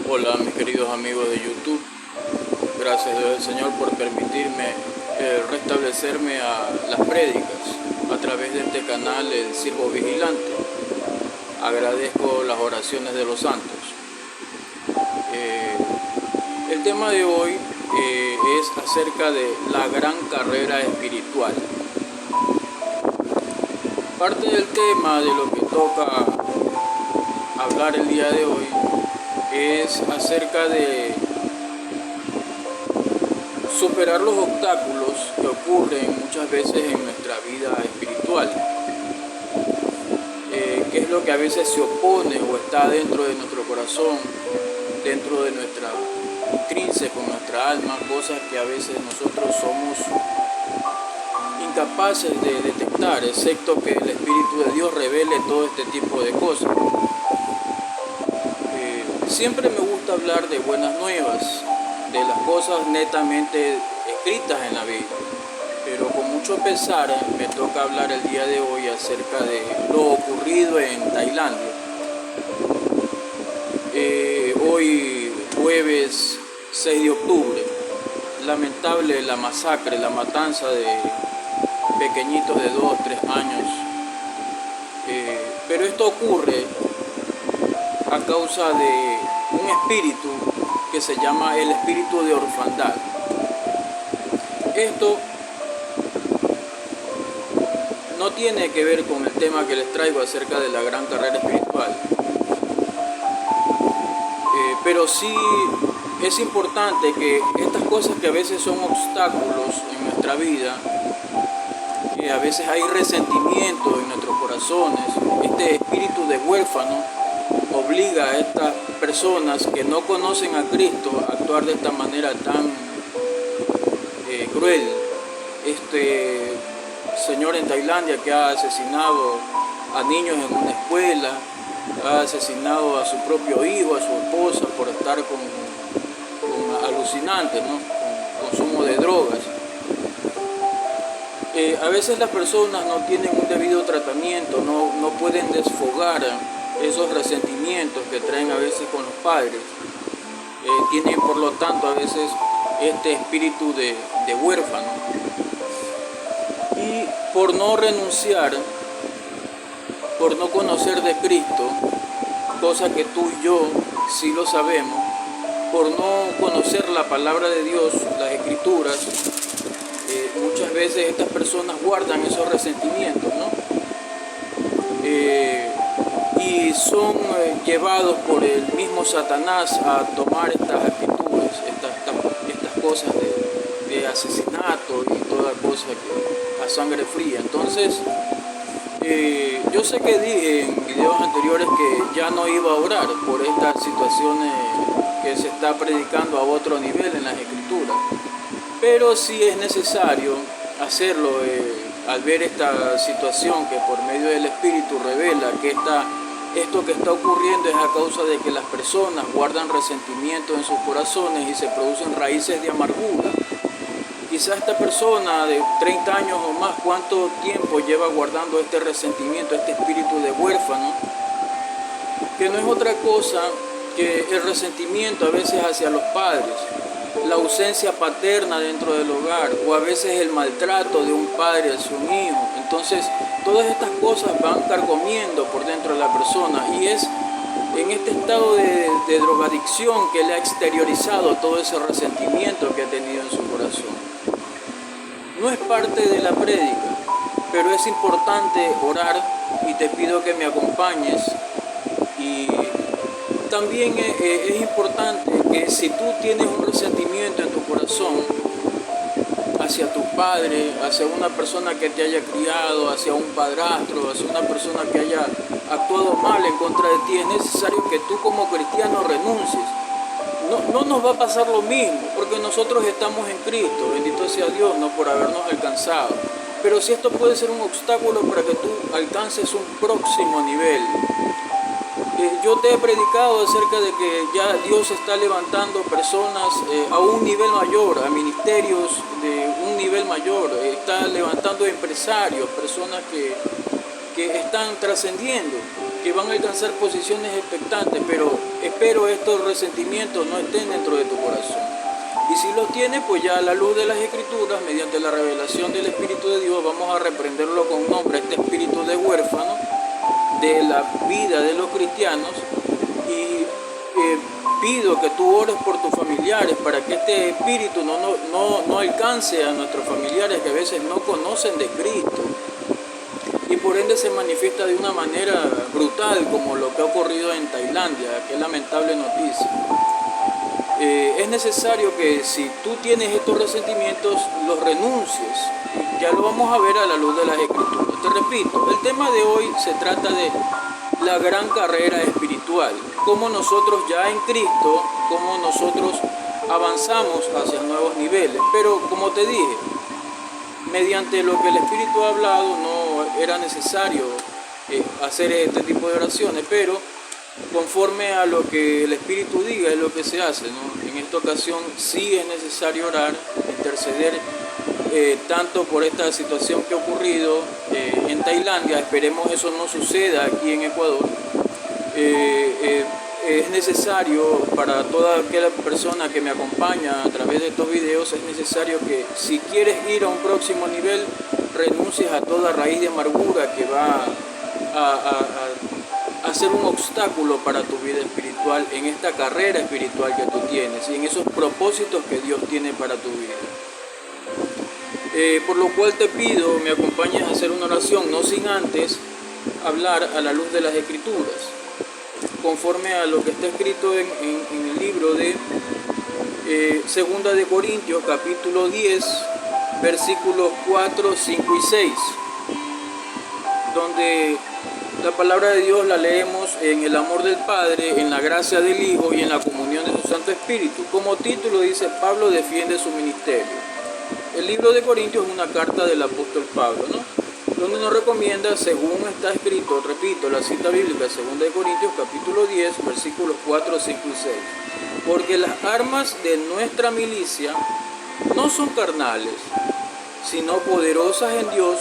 Hola mis queridos amigos de YouTube, gracias Dios del Señor por permitirme restablecerme a las prédicas a través de este canal, el Siervo Vigilante. Agradezco las oraciones de los santos. El tema de hoy es acerca de la gran carrera espiritual. Parte del tema de lo que toca hablar el día de hoy es acerca de superar los obstáculos que ocurren muchas veces en nuestra vida espiritual. ¿Qué es lo que a veces se opone o está dentro de nuestro corazón, dentro de nuestra intrínseco, nuestra alma, cosas que a veces nosotros somos incapaces de detectar, excepto que el Espíritu de Dios revele todo este tipo de cosas? Siempre me gusta hablar de buenas nuevas, de las cosas netamente escritas en la Biblia, pero con mucho pesar me toca hablar el día de hoy acerca de lo ocurrido en Tailandia. Hoy, jueves 6 de octubre, lamentable la masacre, la matanza de pequeñitos de 2 o 3 años, pero esto ocurre a causa de un espíritu que se llama el espíritu de orfandad. Esto no tiene que ver con el tema que les traigo acerca de la gran carrera espiritual, pero sí es importante que estas cosas que a veces son obstáculos en nuestra vida, que a veces hay resentimiento en nuestros corazones, este espíritu de huérfano obliga a estas personas que no conocen a Cristo a actuar de esta manera tan cruel. Este señor en Tailandia que ha asesinado a niños en una escuela, ha asesinado a su propio hijo, a su esposa, por estar con alucinantes, ¿no? Con consumo de drogas. A veces las personas no tienen un debido tratamiento, no pueden desfogar esos resentimientos que traen a veces con los padres. Tienen por lo tanto a veces este espíritu de huérfano, y por no renunciar, por no conocer de Cristo, cosa que tú y yo sí lo sabemos, por no conocer la palabra de Dios, las escrituras, muchas veces estas personas guardan esos resentimientos, ¿no? Y son llevados por el mismo Satanás a tomar estas actitudes, estas cosas de asesinato y toda cosa que a sangre fría. Entonces, yo sé que dije en videos anteriores que ya no iba a orar por estas situaciones que se está predicando a otro nivel en las escrituras, pero sí es necesario hacerlo al ver esta situación que por medio del Espíritu revela que esto que está ocurriendo es a causa de que las personas guardan resentimiento en sus corazones y se producen raíces de amargura. Quizás esta persona de 30 años o más, ¿cuánto tiempo lleva guardando este resentimiento, este espíritu de huérfano? Que no es otra cosa que el resentimiento a veces hacia los padres, la ausencia paterna dentro del hogar, o a veces el maltrato de un padre hacia un hijo. Entonces, todas estas cosas van carcomiendo por dentro de la persona, y es en este estado de drogadicción que le ha exteriorizado todo ese resentimiento que ha tenido en su corazón. No es parte de la prédica, pero es importante orar, y te pido que me acompañes. Y también es importante que si tú tienes un resentimiento en tu corazón hacia tu padre, hacia una persona que te haya criado, hacia un padrastro, hacia una persona que haya actuado mal en contra de ti, es necesario que tú como cristiano renuncies. No nos va a pasar lo mismo, porque nosotros estamos en Cristo, bendito sea Dios, no por habernos alcanzado. Pero si esto puede ser un obstáculo para que tú alcances un próximo nivel. Yo te he predicado acerca de que ya Dios está levantando personas a un nivel mayor, a ministerios de un nivel mayor, está levantando empresarios, personas que están trascendiendo, y van a alcanzar posiciones expectantes, pero espero estos resentimientos no estén dentro de tu corazón. Y si los tienes, pues ya a la luz de las Escrituras, mediante la revelación del Espíritu de Dios, vamos a reprenderlo con nombre, este espíritu de huérfano de la vida de los cristianos, y pido que tú ores por tus familiares para que este espíritu no alcance a nuestros familiares que a veces no conocen de Cristo y por ende se manifiesta de una manera brutal, como lo que ha ocurrido en Tailandia. Qué lamentable noticia. Es necesario que si tú tienes estos resentimientos los renuncies. Ya lo vamos a ver a la luz de las Escrituras. Te repito, el tema de hoy se trata de la gran carrera espiritual, cómo nosotros ya en Cristo, cómo nosotros avanzamos hacia nuevos niveles. Pero como te dije, mediante lo que el Espíritu ha hablado, no era necesario hacer este tipo de oraciones, pero conforme a lo que el Espíritu diga es lo que se hace, ¿no? En esta ocasión sí es necesario orar, interceder, tanto por esta situación que ha ocurrido en Tailandia. Esperemos eso no suceda aquí en Ecuador. Es necesario para toda aquella persona que me acompaña a través de estos videos, es necesario que si quieres ir a un próximo nivel, renuncies a toda raíz de amargura que va a ser un obstáculo para tu vida espiritual, en esta carrera espiritual que tú tienes y en esos propósitos que Dios tiene para tu vida. Por lo cual te pido me acompañes a hacer una oración, no sin antes hablar a la luz de las Escrituras, conforme a lo que está escrito en el libro de Segunda de Corintios, capítulo 10, versículos 4, 5 y 6, donde la palabra de Dios la leemos en el amor del Padre, en la gracia del Hijo y en la comunión de su Santo Espíritu. Como título dice, Pablo defiende su ministerio. El libro de Corintios es una carta del apóstol Pablo, ¿no? Donde nos recomienda, según está escrito, repito, la cita bíblica, 2 de Corintios, capítulo 10, versículos 4, 5 y 6. Porque las armas de nuestra milicia no son carnales, sino poderosas en Dios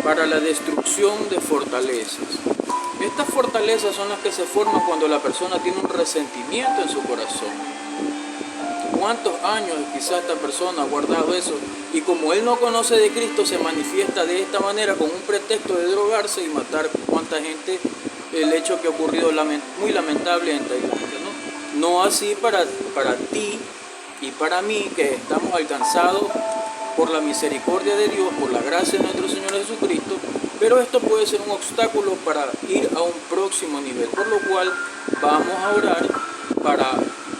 para la destrucción de fortalezas. Estas fortalezas son las que se forman cuando la persona tiene un resentimiento en su corazón. ¿Cuántos años quizás esta persona ha guardado eso? Y como él no conoce de Cristo, se manifiesta de esta manera con un pretexto de drogarse y matar cuánta gente. El hecho que ha ocurrido muy lamentable en Tailandia, ¿no? No así para ti y para mí, que estamos alcanzados por la misericordia de Dios, por la gracia de nuestro Señor Jesucristo, pero esto puede ser un obstáculo para ir a un próximo nivel, por lo cual vamos a orar para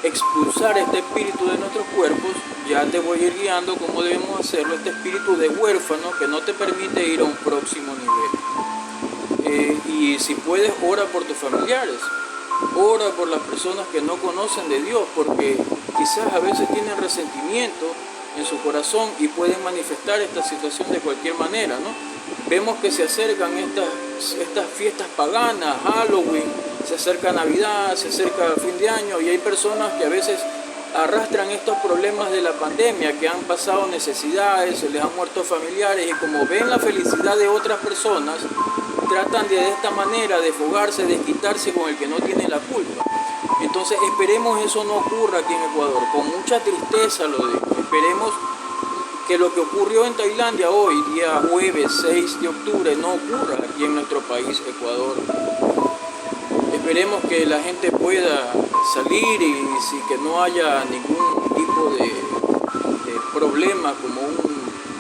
expulsar este espíritu de nuestros cuerpos. Ya te voy a ir guiando cómo debemos hacerlo, este espíritu de huérfano que no te permite ir a un próximo nivel. Y si puedes, ora por tus familiares, ora por las personas que no conocen de Dios, porque quizás a veces tienen resentimiento en su corazón y pueden manifestar esta situación de cualquier manera, ¿no? Vemos que se acercan estas fiestas paganas, Halloween, se acerca Navidad, se acerca fin de año, y hay personas que a veces arrastran estos problemas de la pandemia, que han pasado necesidades, se les han muerto familiares, y como ven la felicidad de otras personas, tratan de esta manera de fugarse, de quitarse con el que no tiene la culpa. Entonces esperemos eso no ocurra aquí en Ecuador, con mucha tristeza lo digo. Esperemos que lo que ocurrió en Tailandia hoy, día jueves 6 de octubre, no ocurra aquí en nuestro país, Ecuador. Esperemos que la gente pueda salir y que no haya ningún tipo de problema, como un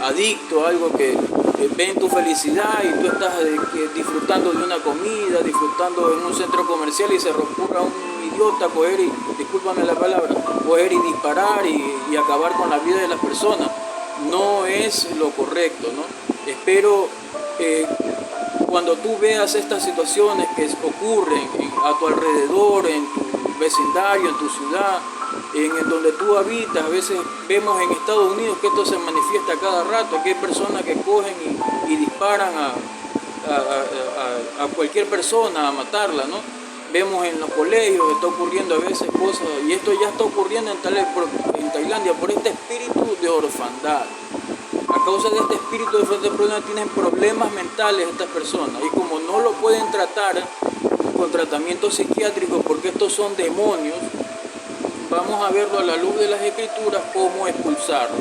adicto, algo que ven tu felicidad y tú estás disfrutando de una comida, disfrutando en un centro comercial y se recurra a un idiota coger y, discúlpame la palabra, coger y disparar y acabar con la vida de las personas. No es lo correcto, ¿no? Espero cuando tú veas estas situaciones que ocurren a tu alrededor, en tu vecindario, en tu ciudad, en donde tú habitas, a veces vemos en Estados Unidos que esto se manifiesta a cada rato, que hay personas que cogen y disparan a cualquier persona a matarla, ¿no? Vemos en los colegios, está ocurriendo a veces cosas, y esto ya está ocurriendo en Tailandia por este espíritu de orfandad. A causa de este espíritu de diferentes problemas tienen problemas mentales estas personas, y como no lo pueden tratar con tratamiento psiquiátrico porque estos son demonios, vamos a verlo a la luz de las escrituras cómo expulsarlo.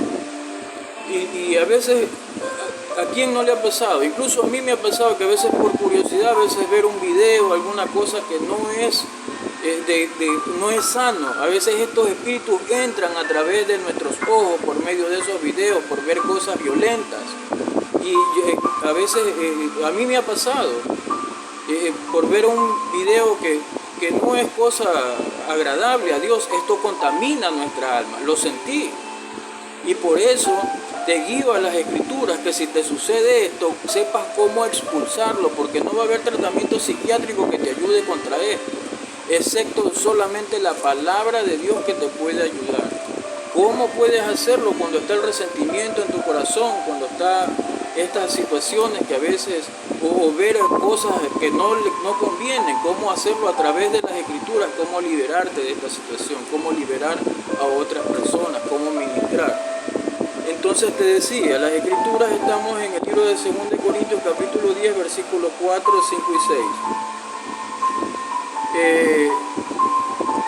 Y a veces, ¿a quién no le ha pasado? Incluso a mí me ha pasado que a veces por curiosidad, a veces ver un video, alguna cosa que no es sano. A veces estos espíritus entran a través de nuestros ojos por medio de esos videos, por ver cosas violentas. Y a veces a mí me ha pasado por ver un video que no es cosa agradable a Dios. Esto contamina nuestra alma, lo sentí. Y por eso te guío a las escrituras, que si te sucede esto, sepas cómo expulsarlo, porque no va a haber tratamiento psiquiátrico que te ayude contra esto, excepto solamente la palabra de Dios que te puede ayudar. ¿Cómo puedes hacerlo cuando está el resentimiento en tu corazón, cuando está estas situaciones que a veces, o ver cosas que no convienen? ¿Cómo hacerlo a través de las escrituras? ¿Cómo liberarte de esta situación? ¿Cómo liberar a otras personas? ¿Cómo ministrar? Entonces te decía, las escrituras, estamos en el libro de 2 Corintios capítulo 10, versículos 4, 5 y 6.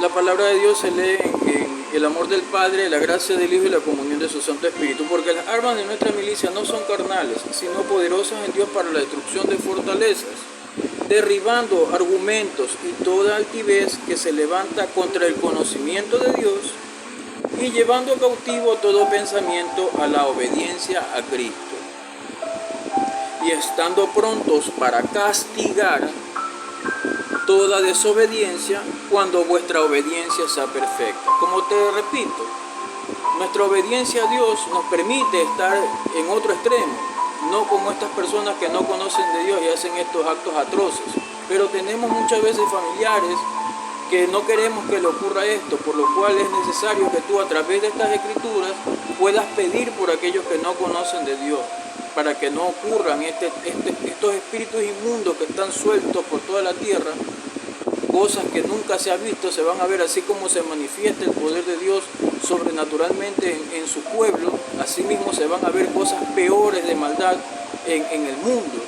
La palabra de Dios se lee en el amor del Padre, la gracia del Hijo y la comunión de su Santo Espíritu, porque las armas de nuestra milicia no son carnales, sino poderosas en Dios para la destrucción de fortalezas, derribando argumentos y toda altivez que se levanta contra el conocimiento de Dios, y llevando cautivo todo pensamiento a la obediencia a Cristo, y estando prontos para castigar toda desobediencia cuando vuestra obediencia sea perfecta. Como te repito, nuestra obediencia a Dios nos permite estar en otro extremo, no como estas personas que no conocen de Dios y hacen estos actos atroces, pero tenemos muchas veces familiares que no queremos que le ocurra esto, por lo cual es necesario que tú a través de estas escrituras puedas pedir por aquellos que no conocen de Dios, para que no ocurran estos espíritus inmundos que están sueltos por toda la tierra. Cosas que nunca se ha visto se van a ver, así como se manifiesta el poder de Dios sobrenaturalmente en su pueblo, así mismo se van a ver cosas peores de maldad en el mundo.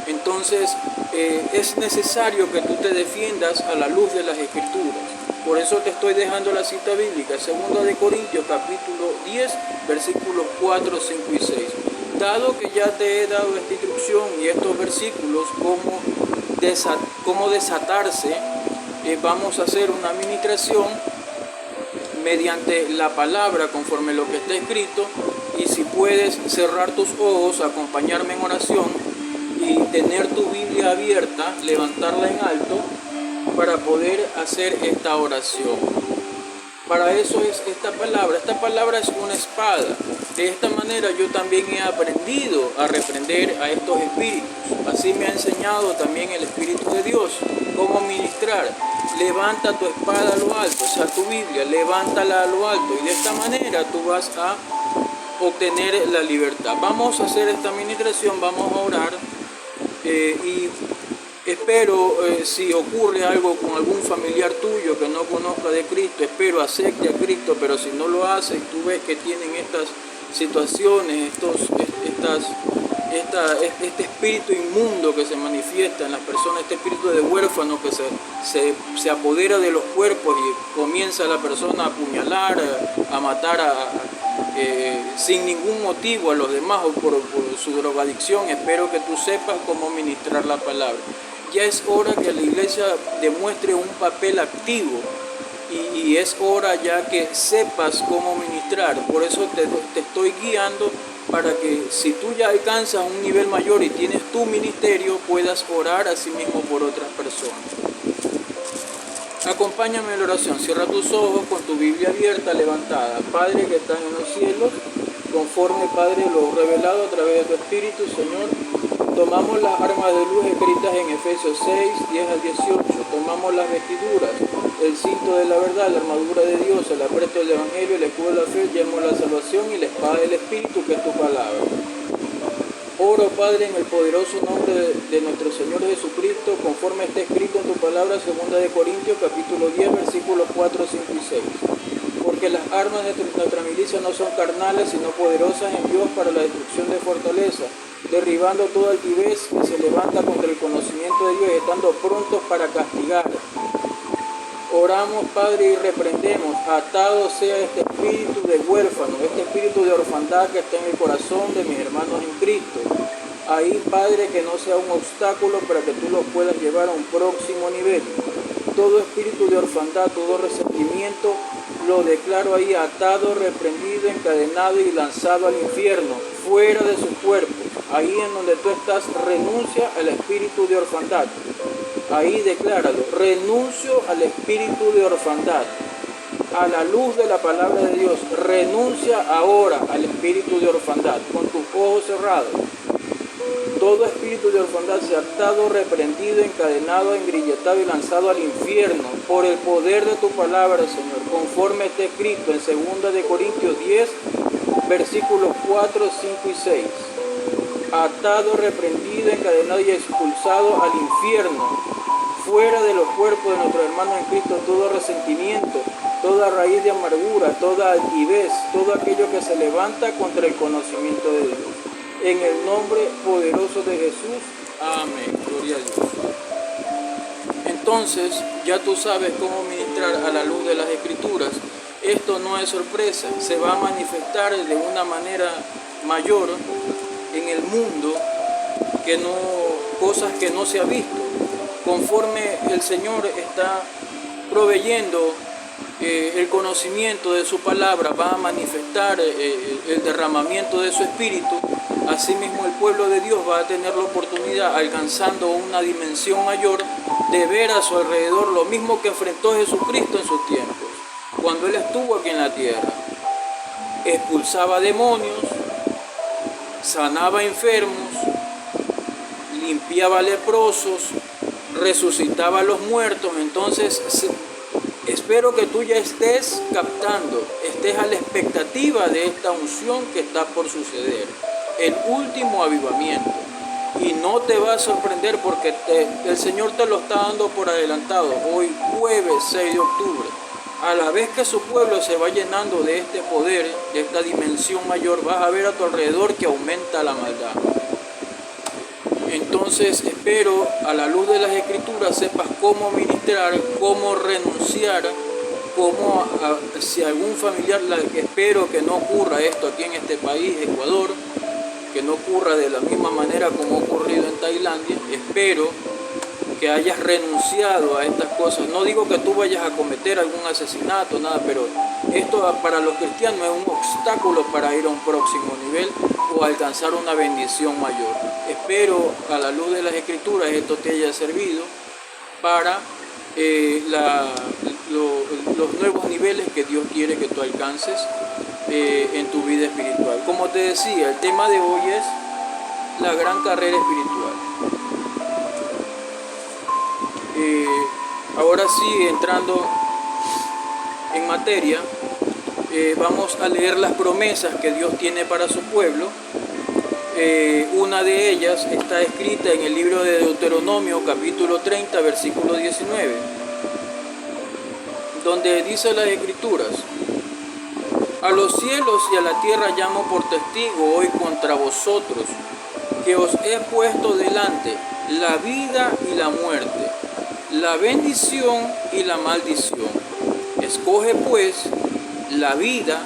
Entonces es necesario que tú te defiendas a la luz de las escrituras. Por eso te estoy dejando la cita bíblica, 2 Corintios capítulo 10, versículos 4, 5 y 6. Dado que ya te he dado esta instrucción y estos versículos, cómo desatarse, vamos a hacer una administración mediante la palabra conforme lo que está escrito. Y si puedes cerrar tus ojos, acompañarme en oración y tener tu Biblia abierta, levantarla en alto para poder hacer esta oración. Para eso es esta palabra. Esta palabra es una espada. De esta manera yo también he aprendido a reprender a estos espíritus. Así me ha enseñado también el Espíritu de Dios cómo ministrar. Levanta tu espada a lo alto, o sea, tu Biblia, levántala a lo alto, y de esta manera tú vas a obtener la libertad. Vamos a hacer esta administración, vamos a orar, y espero, si ocurre algo con algún familiar tuyo que no conozca de Cristo, espero acepte a Cristo, pero si no lo hace y tú ves que tienen estas situaciones, este espíritu inmundo que se manifiesta en las personas, este espíritu de huérfano que se apodera de los cuerpos y comienza la persona a apuñalar, a matar sin ningún motivo a los demás o por su drogadicción. Espero que tú sepas cómo ministrar la palabra. Ya es hora que la iglesia demuestre un papel activo y es hora ya que sepas cómo ministrar. Por eso te estoy guiando para que si tú ya alcanzas un nivel mayor y tienes tu ministerio, puedas orar a sí mismo por otras personas. Acompáñame en la oración. Cierra tus ojos con tu Biblia abierta, levantada. Padre que estás en los cielos, conforme, Padre, lo revelado a través de tu Espíritu, Señor, tomamos las armas de luz escritas en Efesios 6, 10 al 18. Tomamos las vestiduras, el cinto de la verdad, la armadura de Dios, el apresto del Evangelio, el escudo de la fe, el yelmo de la salvación y la espada del Espíritu, que es tu palabra. Oro, Padre, en el poderoso nombre de nuestro Señor Jesucristo, conforme está escrito en tu palabra, 2 Corintios capítulo 10, versículos 4, 5 y 6. Porque las armas de nuestra milicia no son carnales, sino poderosas en Dios para la destrucción de fortaleza, derribando toda altivez que se levanta contra el conocimiento de Dios y estando prontos para castigar. Oramos, Padre, y reprendemos, atado sea este espíritu de huérfano, este espíritu de orfandad que está en el corazón de mis hermanos en Cristo. Ahí, Padre, que no sea un obstáculo para que tú los puedas llevar a un próximo nivel. Todo espíritu de orfandad, todo resentimiento, lo declaro ahí atado, reprendido, encadenado y lanzado al infierno, fuera de su cuerpo. Ahí en donde tú estás, renuncia al espíritu de orfandad. Ahí decláralo, renuncio al espíritu de orfandad. A la luz de la palabra de Dios, renuncia ahora al espíritu de orfandad, con tus ojos cerrados. Todo espíritu de orfandad sea atado, reprendido, encadenado, engrilletado y lanzado al infierno por el poder de tu palabra, Señor, conforme está escrito en 2 de Corintios 10, versículos 4, 5 y 6. Atado, reprendido, encadenado y expulsado al infierno, fuera de los cuerpos de nuestros hermanos en Cristo, todo resentimiento, toda raíz de amargura, toda altivez, todo aquello que se levanta contra el conocimiento de Dios. En el nombre poderoso de Jesús. Amén. Gloria a Dios. Entonces, ya tú sabes cómo ministrar a la luz de las Escrituras. Esto no es sorpresa. Se va a manifestar de una manera mayor en el mundo, cosas que no se ha visto. Conforme el Señor está proveyendo el conocimiento de su palabra, va a manifestar el derramamiento de su espíritu. Asimismo, el pueblo de Dios va a tener la oportunidad, alcanzando una dimensión mayor, de ver a su alrededor lo mismo que enfrentó Jesucristo en sus tiempos, cuando Él estuvo aquí en la tierra. Expulsaba demonios, sanaba enfermos, limpiaba leprosos, resucitaba a los muertos. Entonces, espero que tú ya estés captando, estés a la expectativa de esta unción que está por suceder, el último avivamiento. Y no te va a sorprender porque el Señor te lo está dando por adelantado. Hoy, jueves 6 de octubre, a la vez que su pueblo se va llenando de este poder, de esta dimensión mayor, vas a ver a tu alrededor que aumenta la maldad. Entonces espero, a la luz de las Escrituras, sepas cómo ministrar, cómo renunciar, cómo, si algún familiar, espero que no ocurra esto aquí en este país, Ecuador, que no ocurra de la misma manera como ha ocurrido en Tailandia. Espero que hayas renunciado a estas cosas. No digo que tú vayas a cometer algún asesinato, nada, pero esto para los cristianos es un obstáculo para ir a un próximo nivel o alcanzar una bendición mayor. Espero, a la luz de las Escrituras, esto te haya servido para los nuevos niveles que Dios quiere que tú alcances en tu vida espiritual. Como te decía, el tema de hoy es la gran carrera espiritual. Ahora sí, entrando en materia, vamos a leer las promesas que Dios tiene para su pueblo. Una de ellas está escrita en el libro de Deuteronomio, capítulo 30, versículo 19, donde dice las Escrituras: a los cielos y a la tierra llamo por testigo hoy contra vosotros, que os he puesto delante la vida y la muerte, la bendición y la maldición. Escoge pues la vida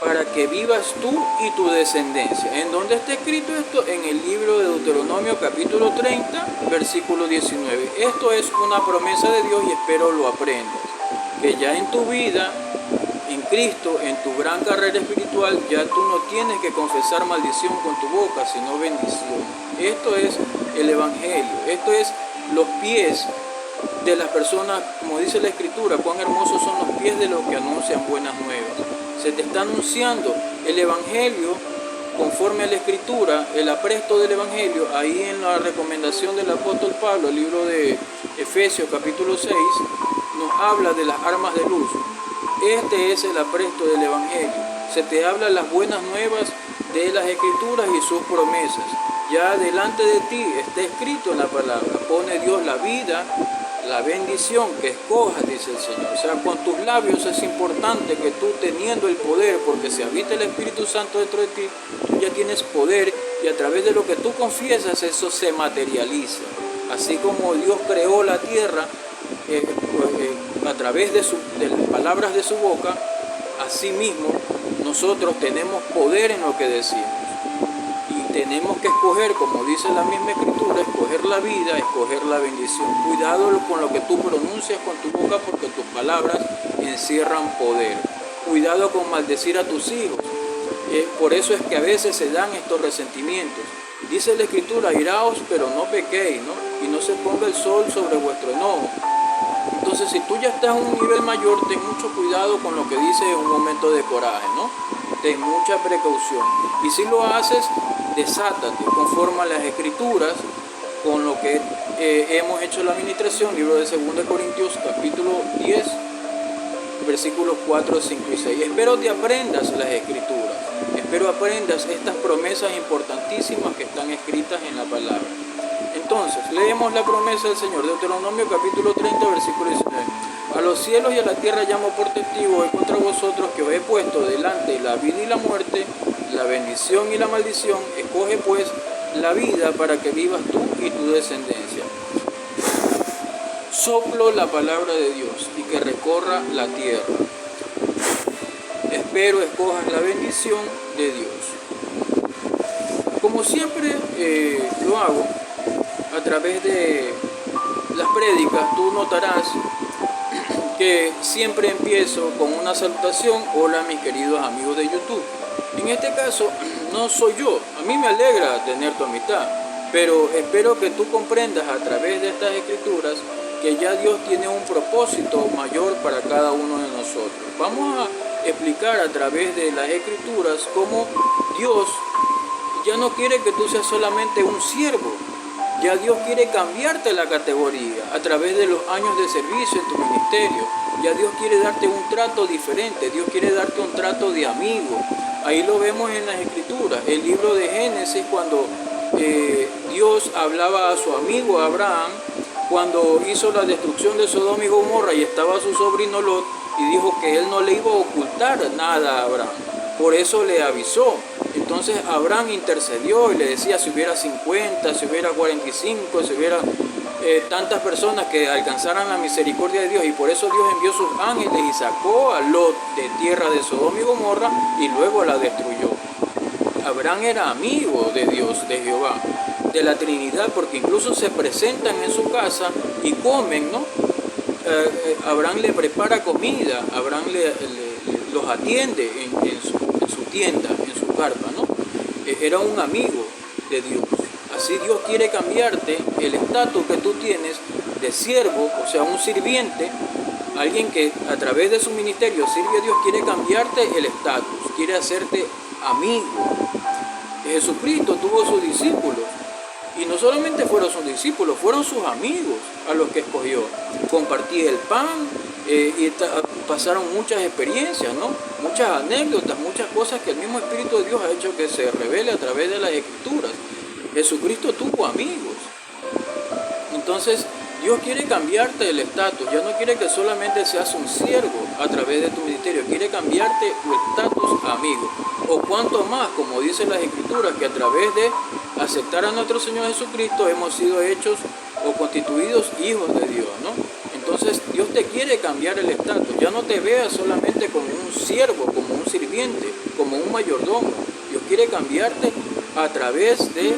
para que vivas tú y tu descendencia. ¿En dónde está escrito esto? En el libro de Deuteronomio capítulo 30, versículo 19. Esto es una promesa de Dios y espero lo aprendas. Que ya en tu vida, en Cristo, en tu gran carrera espiritual, ya tú no tienes que confesar maldición con tu boca, sino bendición. Esto es el Evangelio. Esto es los pies de las personas, como dice la Escritura, cuán hermosos son los pies de los que anuncian buenas nuevas. Se te está anunciando el Evangelio conforme a la Escritura, el apresto del Evangelio. Ahí en la recomendación del apóstol Pablo, el libro de Efesios capítulo 6, nos habla de las armas de luz. Este es el apresto del Evangelio. Se te habla las buenas nuevas de las Escrituras y sus promesas. Ya delante de ti está escrito en la palabra. Pone Dios la vida la bendición que escojas, dice el Señor. O sea, con tus labios es importante que tú, teniendo el poder, porque si habita el Espíritu Santo dentro de ti, tú ya tienes poder, y a través de lo que tú confiesas, eso se materializa. Así como Dios creó la tierra a través de las palabras de su boca, así mismo nosotros tenemos poder en lo que decimos. Tenemos que escoger, como dice la misma Escritura, escoger la vida, escoger la bendición. Cuidado con lo que tú pronuncias con tu boca, porque tus palabras encierran poder. Cuidado con maldecir a tus hijos. Por eso es que a veces se dan estos resentimientos. Dice la Escritura, iraos, pero no pequéis, ¿no? Y no se ponga el sol sobre vuestro enojo. Entonces, si tú ya estás a un nivel mayor, ten mucho cuidado con lo que dices en un momento de coraje, ¿no? Ten mucha precaución. Y si lo haces, desátate conforme a las Escrituras, con lo que hemos hecho la administración, libro de 2 Corintios, capítulo 10, versículos 4, 5 y 6. Espero te aprendas las Escrituras. Espero aprendas estas promesas importantísimas que están escritas en la palabra. Entonces, leemos la promesa del Señor, Deuteronomio capítulo 30, versículo 19. A los cielos y a la tierra llamo por testigo hoy contra vosotros que os he puesto delante la vida y la muerte, la bendición y la maldición. Escoge pues la vida para que vivas tú y tu descendencia. Soplo la palabra de Dios y que recorra la tierra. Espero escojas la bendición de Dios. Como siempre lo hago, a través de las prédicas, tú notarás que siempre empiezo con una salutación. Hola mis queridos amigos de YouTube. En este caso no soy yo, a mí me alegra tener tu amistad, pero espero que tú comprendas a través de estas escrituras que ya Dios tiene un propósito mayor para cada uno de nosotros. Vamos a explicar a través de las escrituras cómo Dios ya no quiere que tú seas solamente un siervo. Ya Dios quiere cambiarte la categoría a través de los años de servicio en tu ministerio. Ya Dios quiere darte un trato diferente. Dios quiere darte un trato de amigo. Ahí lo vemos en las Escrituras. El libro de Génesis, cuando Dios hablaba a su amigo Abraham, cuando hizo la destrucción de Sodoma y Gomorra y estaba su sobrino Lot, y dijo que él no le iba a ocultar nada a Abraham. Por eso le avisó. Entonces Abraham intercedió y le decía si hubiera 50, si hubiera 45, si hubiera tantas personas que alcanzaran la misericordia de Dios. Y por eso Dios envió sus ángeles y sacó a Lot de tierra de Sodoma y Gomorra y luego la destruyó. Abraham era amigo de Dios, de Jehová, de la Trinidad, porque incluso se presentan en su casa y comen, ¿no? Abraham le prepara comida, Abraham los atiende en su tienda, en su carpa, ¿no? Era un amigo de Dios. Así Dios quiere cambiarte el estatus que tú tienes de siervo, o sea, un sirviente, alguien que a través de su ministerio sirve a Dios, quiere cambiarte el estatus, quiere hacerte amigo. Jesucristo tuvo sus discípulos. Y no solamente fueron sus discípulos, fueron sus amigos a los que escogió. Compartía el pan y pasaron muchas experiencias, ¿no? Muchas anécdotas, muchas cosas que el mismo Espíritu de Dios ha hecho que se revele a través de las Escrituras. Jesucristo tuvo amigos. Entonces, Dios quiere cambiarte el estatus. Ya no quiere que solamente seas un siervo a través de tu ministerio. Quiere cambiarte tu estatus amigo. O cuanto más, como dicen las Escrituras, que a través de aceptar a nuestro Señor Jesucristo hemos sido hechos o constituidos hijos de Dios, ¿no? Entonces Dios te quiere cambiar el estatus. Ya no te veas solamente como un siervo, como un sirviente, como un mayordomo. Dios quiere cambiarte a través de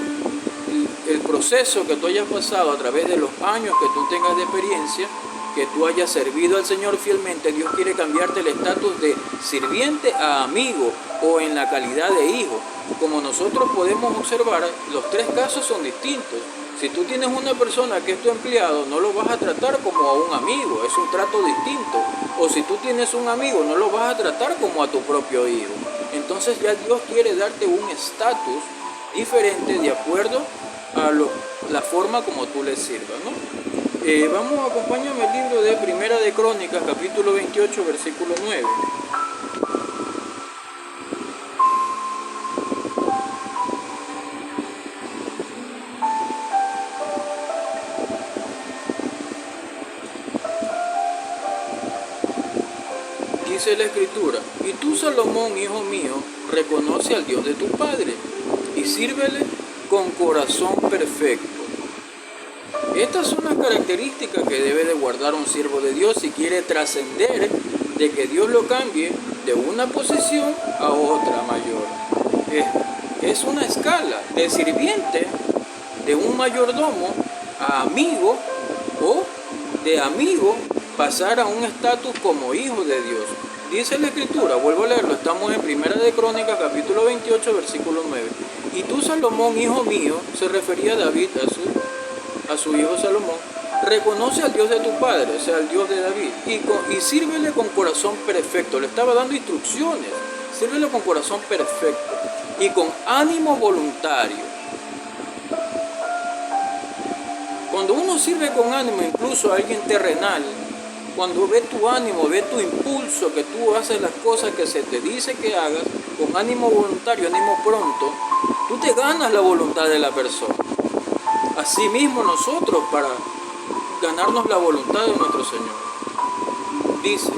el proceso que tú hayas pasado, a través de los años que tú tengas de experiencia, que tú hayas servido al Señor fielmente. Dios quiere cambiarte el estatus de sirviente a amigo o en la calidad de hijo. Como nosotros podemos observar, los tres casos son distintos. Si tú tienes una persona que es tu empleado, no lo vas a tratar como a un amigo, es un trato distinto. O si tú tienes un amigo, no lo vas a tratar como a tu propio hijo. Entonces ya Dios quiere darte un estatus diferente de acuerdo a la forma como tú le sirvas, ¿no? Acompáñame al libro de Primera de Crónicas, capítulo 28, versículo 9. Dice la Escritura, y tú, Salomón, hijo mío, reconoce al Dios de tu padre y sírvele con corazón perfecto. Estas son las características que debe de guardar un siervo de Dios si quiere trascender de que Dios lo cambie de una posición a otra mayor. Es una escala de sirviente, de un mayordomo a amigo, o de amigo pasar a un estatus como hijo de Dios. Dice la Escritura, vuelvo a leerlo, estamos en Primera de Crónicas, capítulo 28, versículo 9. Y tú, Salomón, hijo mío, se refería a David, a su hijo Salomón, reconoce al Dios de tu padre, o sea, al Dios de David, y sírvele con corazón perfecto. Le estaba dando instrucciones, sírvele con corazón perfecto y con ánimo voluntario. Cuando uno sirve con ánimo, incluso a alguien terrenal, cuando ve tu ánimo, ve tu impulso, que tú haces las cosas que se te dice que hagas, con ánimo voluntario, ánimo pronto, tú te ganas la voluntad de la persona. Asimismo nosotros, para ganarnos la voluntad de nuestro Señor, dice,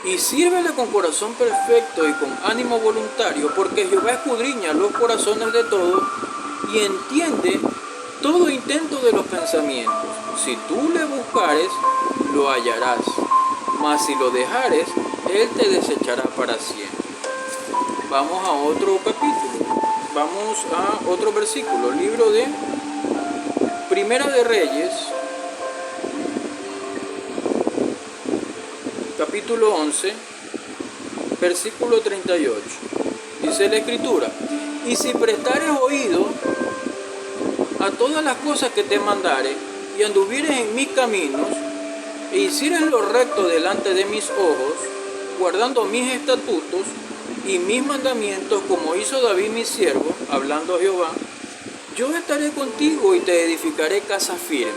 y sírvele con corazón perfecto y con ánimo voluntario, porque Jehová escudriña los corazones de todos y entiende todo intento de los pensamientos. Si tú le buscares, lo hallarás, mas si lo dejares, él te desechará para siempre. Vamos a otro capítulo, vamos a otro versículo, libro de Primera de Reyes, capítulo 11, versículo 38. Dice la Escritura, y si prestares oído a todas las cosas que te mandare, y anduvieres en mis caminos, e hicieres lo recto delante de mis ojos, guardando mis estatutos y mis mandamientos, como hizo David mi siervo, hablando a Jehová, yo estaré contigo y te edificaré casa firme,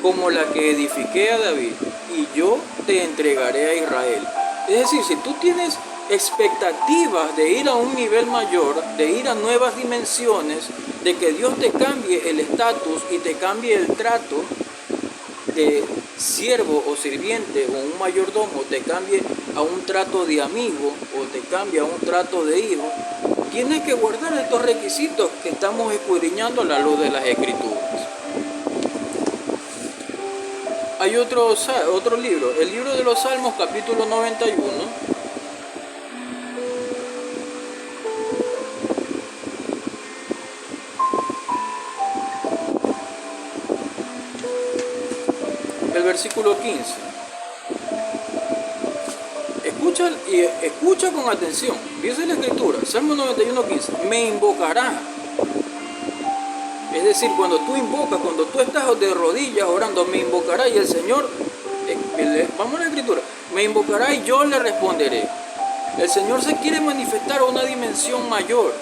como la que edifiqué a David, y yo te entregaré a Israel. Es decir, si tú tienes expectativas de ir a un nivel mayor, de ir a nuevas dimensiones, de que Dios te cambie el estatus y te cambie el trato de siervo o sirviente o un mayordomo, te cambie a un trato de amigo o te cambie a un trato de hijo, tienes que guardar estos requisitos que estamos escudriñando a la luz de las Escrituras. Hay otro libro, el libro de los Salmos, capítulo 91. El versículo 15. Escucha con atención. Dice la Escritura, Salmo 91, 15. Me invocará. Es decir, cuando tú invocas, cuando tú estás de rodillas orando, me invocará y el Señor, vamos a la Escritura, me invocará y yo le responderé. El Señor se quiere manifestar a una dimensión mayor,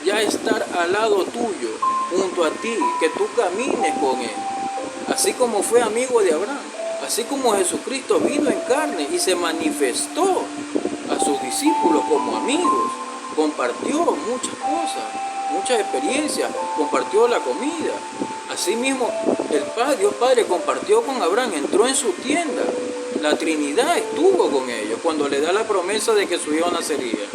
ya estar al lado tuyo, junto a ti, que tú camines con Él. Así como fue amigo de Abraham, así como Jesucristo vino en carne y se manifestó a sus discípulos como amigos, compartió muchas cosas, muchas experiencias, compartió la comida. Asimismo, Dios Padre compartió con Abraham, entró en su tienda. La Trinidad estuvo con ellos cuando le da la promesa de que su hijo nacería.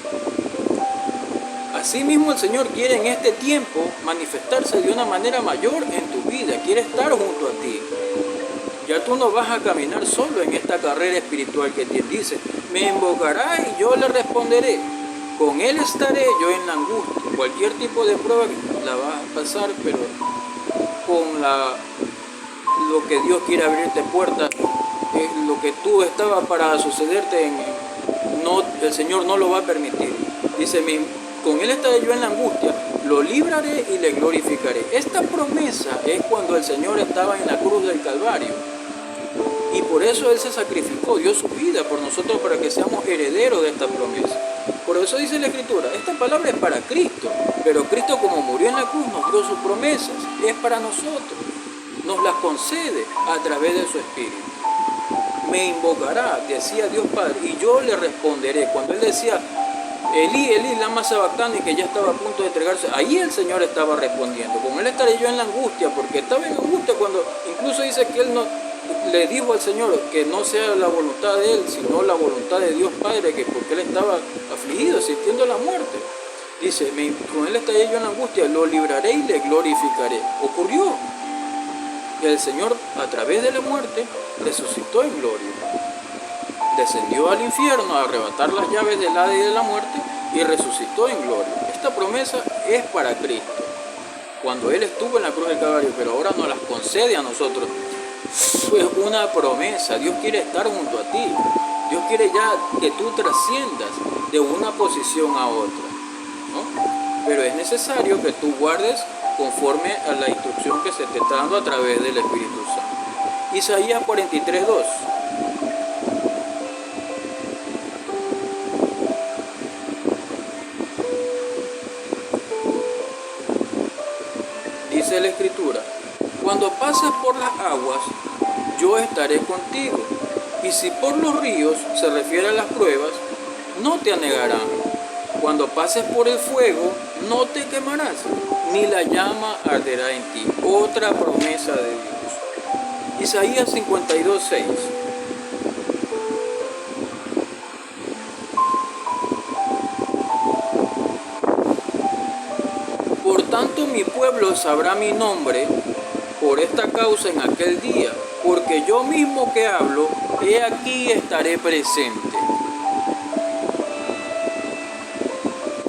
Asimismo, el Señor quiere en este tiempo manifestarse de una manera mayor en tu vida, quiere estar junto a ti. Ya tú no vas a caminar solo en esta carrera espiritual que Él dice, me invocará y yo le responderé. Con Él estaré yo en la angustia. Cualquier tipo de prueba la vas a pasar, pero con lo que Dios quiere abrirte puertas, lo que tú estaba para sucederte, el Señor no lo va a permitir. Dice, con Él estaré yo en la angustia, lo libraré y le glorificaré. Esta promesa es cuando el Señor estaba en la cruz del Calvario. Y por eso Él se sacrificó, dio su vida por nosotros para que seamos herederos de esta promesa. Por eso dice la Escritura, esta palabra es para Cristo, pero Cristo como murió en la cruz nos dio sus promesas, es para nosotros, nos las concede a través de su Espíritu. Me invocará, decía Dios Padre, y yo le responderé. Cuando Él decía, Elí, Elí, lama sabactani, que ya estaba a punto de entregarse, ahí el Señor estaba respondiendo. Con Él estaré yo en la angustia, porque estaba en angustia cuando incluso dice que Él le dijo al Señor que no sea la voluntad de él, sino la voluntad de Dios Padre, que porque él estaba afligido, sintiendo la muerte. Dice, con él estaré yo en angustia, lo libraré y le glorificaré. Ocurrió que el Señor, a través de la muerte, resucitó en gloria. Descendió al infierno a arrebatar las llaves del Hades y de la muerte y resucitó en gloria. Esta promesa es para Cristo, cuando Él estuvo en la cruz del Calvario, pero ahora nos las concede a nosotros. Es una promesa. Dios quiere estar junto a ti. Dios quiere ya que tú trasciendas de una posición a otra, ¿no? Pero es necesario que tú guardes conforme a la instrucción que se te está dando a través del Espíritu Santo. Isaías 43:2. Dice la Escritura: cuando pases por las aguas, yo estaré contigo, y si por los ríos, se refiere a las pruebas, no te anegarán. Cuando pases por el fuego, no te quemarás, ni la llama arderá en ti. Otra promesa de Dios. Isaías 52:6. Por tanto mi pueblo sabrá mi nombre por esta causa en aquel día, porque yo mismo que hablo, he aquí estaré presente.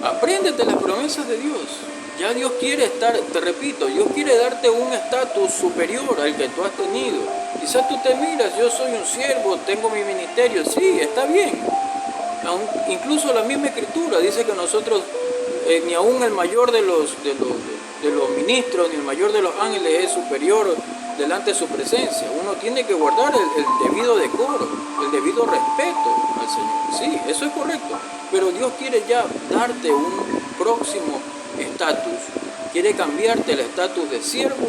Apréndete las promesas de Dios. Ya Dios quiere estar, te repito, Dios quiere darte un estatus superior al que tú has tenido. Quizás tú te miras, yo soy un siervo, tengo mi ministerio, sí, está bien. Incluso la misma Escritura dice que nosotros, ni aún el mayor de los ministros, ni el mayor de los ángeles es superior delante de su presencia. Uno tiene que guardar el debido decoro, el debido respeto al Señor. Sí, eso es correcto. Pero Dios quiere ya darte un próximo estatus. Quiere cambiarte el estatus de siervo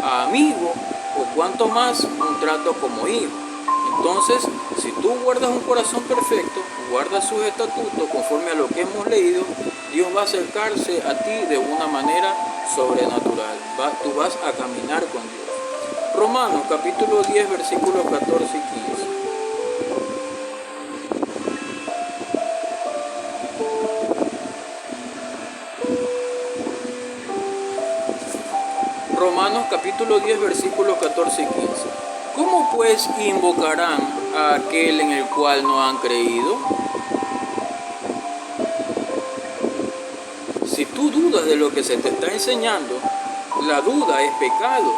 a amigo, o cuanto más un trato como hijo. Entonces, si tú guardas un corazón perfecto, guardas sus estatutos conforme a lo que hemos leído, Dios va a acercarse a ti de una manera sobrenatural. Tú vas a caminar con Dios. Romanos capítulo 10, versículos 14 y 15. Romanos capítulo 10, versículos 14 y 15. ¿Cómo pues invocarán a aquel en el cual no han creído? Si tú dudas de lo que se te está enseñando, la duda es pecado.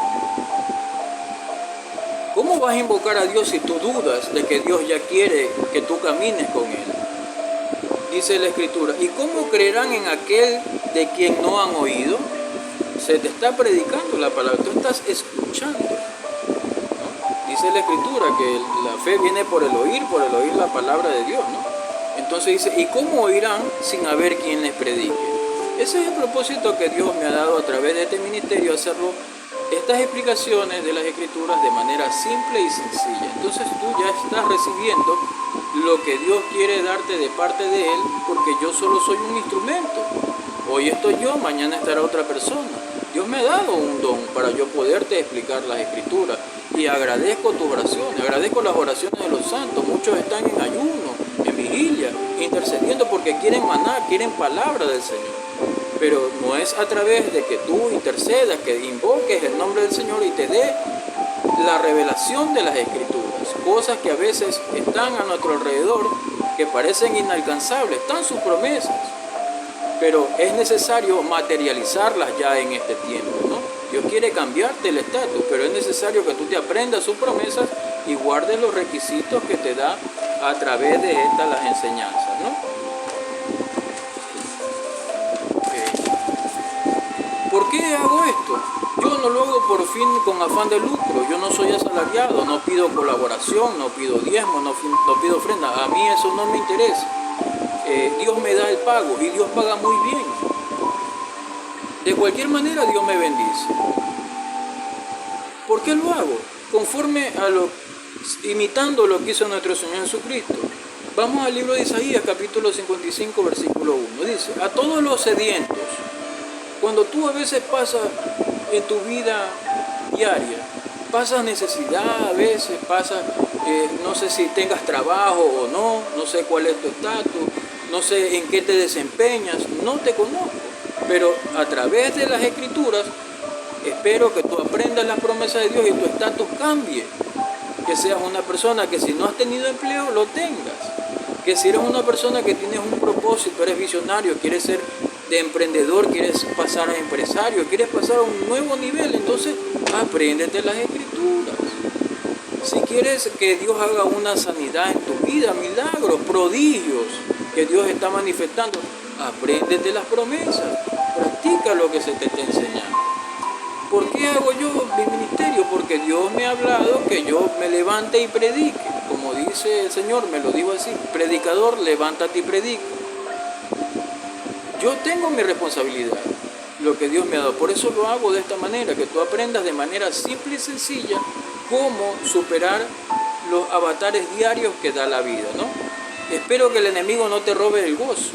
¿Cómo vas a invocar a Dios si tú dudas de que Dios ya quiere que tú camines con Él? Dice la Escritura: ¿y cómo creerán en aquel de quien no han oído? Se te está predicando la palabra, tú estás escuchando, ¿no? Dice la Escritura que la fe viene por el oír la palabra de Dios, ¿no? Entonces dice: ¿y cómo oirán sin haber quien les predique? Ese es el propósito que Dios me ha dado a través de este ministerio, hacerlo, estas explicaciones de las Escrituras de manera simple y sencilla. Entonces tú ya estás recibiendo lo que Dios quiere darte de parte de Él, porque yo solo soy un instrumento. Hoy estoy yo, mañana estará otra persona. Dios me ha dado un don para yo poderte explicar las Escrituras, y agradezco tus oraciones, agradezco las oraciones de los santos. Muchos están en ayuno, en vigilia, intercediendo porque quieren maná, quieren palabra del Señor. Pero no es a través de que tú intercedas, que invoques el nombre del Señor y te dé la revelación de las Escrituras, cosas que a veces están a nuestro alrededor, que parecen inalcanzables, están sus promesas, pero es necesario materializarlas ya en este tiempo, ¿no? Dios quiere cambiarte el estatus, pero es necesario que tú te aprendas sus promesas y guardes los requisitos que te da a través de estas las enseñanzas, ¿no? ¿Por qué hago esto? Yo no lo hago por fin con afán de lucro. Yo no soy asalariado, no pido colaboración, no pido diezmo, no pido ofrenda. A mí eso no me interesa. Dios me da el pago y Dios paga muy bien. De cualquier manera Dios me bendice. ¿Por qué lo hago? Conforme a imitando lo que hizo nuestro Señor Jesucristo. Vamos al libro de Isaías, capítulo 55, versículo 1. Dice: a todos los sedientos. Cuando tú a veces pasas en tu vida diaria pasas necesidad a veces, no sé si tengas trabajo o no, no sé cuál es tu estatus, no sé en qué te desempeñas, no te conozco, pero a través de las Escrituras espero que tú aprendas las promesas de Dios y tu estatus cambie. Que seas una persona que si no has tenido empleo, lo tengas. Que si eres una persona que tienes un propósito, eres visionario, quieres ser de emprendedor, quieres pasar a empresario, quieres pasar a un nuevo nivel, entonces apréndete las Escrituras. Si quieres que Dios haga una sanidad en tu vida, milagros, prodigios que Dios está manifestando, apréndete las promesas, practica lo que se te está enseñando. ¿Por qué hago yo mi ministerio? Porque Dios me ha hablado que yo me levante y predique. Como dice el Señor, me lo dijo así: predicador, levántate y predica. Yo tengo mi responsabilidad, lo que Dios me ha dado. Por eso lo hago de esta manera, que tú aprendas de manera simple y sencilla cómo superar los avatares diarios que da la vida, ¿no? Espero que el enemigo no te robe el gozo,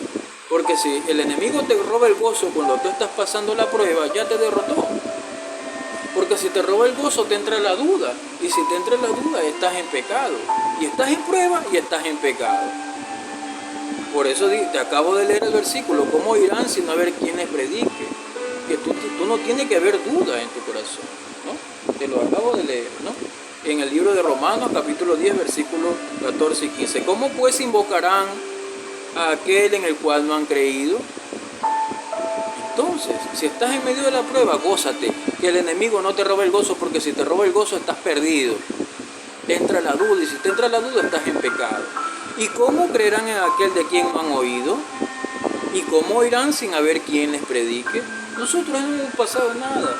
porque si el enemigo te roba el gozo cuando tú estás pasando la prueba, ya te derrotó. Porque si te roba el gozo, te entra la duda. Y si te entra la duda, estás en pecado. Y estás en prueba y estás en pecado. Por eso te acabo de leer el versículo: ¿cómo irán sin haber quienes predique? Que tú no tienes que haber duda en tu corazón, ¿no? Te lo acabo de leer, ¿no? En el libro de Romanos, capítulo 10, versículos 14 y 15. ¿Cómo pues invocarán a aquel en el cual no han creído? Entonces, si estás en medio de la prueba, gózate, que el enemigo no te robe el gozo, porque si te roba el gozo estás perdido. Te entra la duda, y si te entra la duda estás en pecado. ¿Y cómo creerán en aquel de quien no han oído? ¿Y cómo oirán sin haber quien les predique? Nosotros no hemos pasado nada.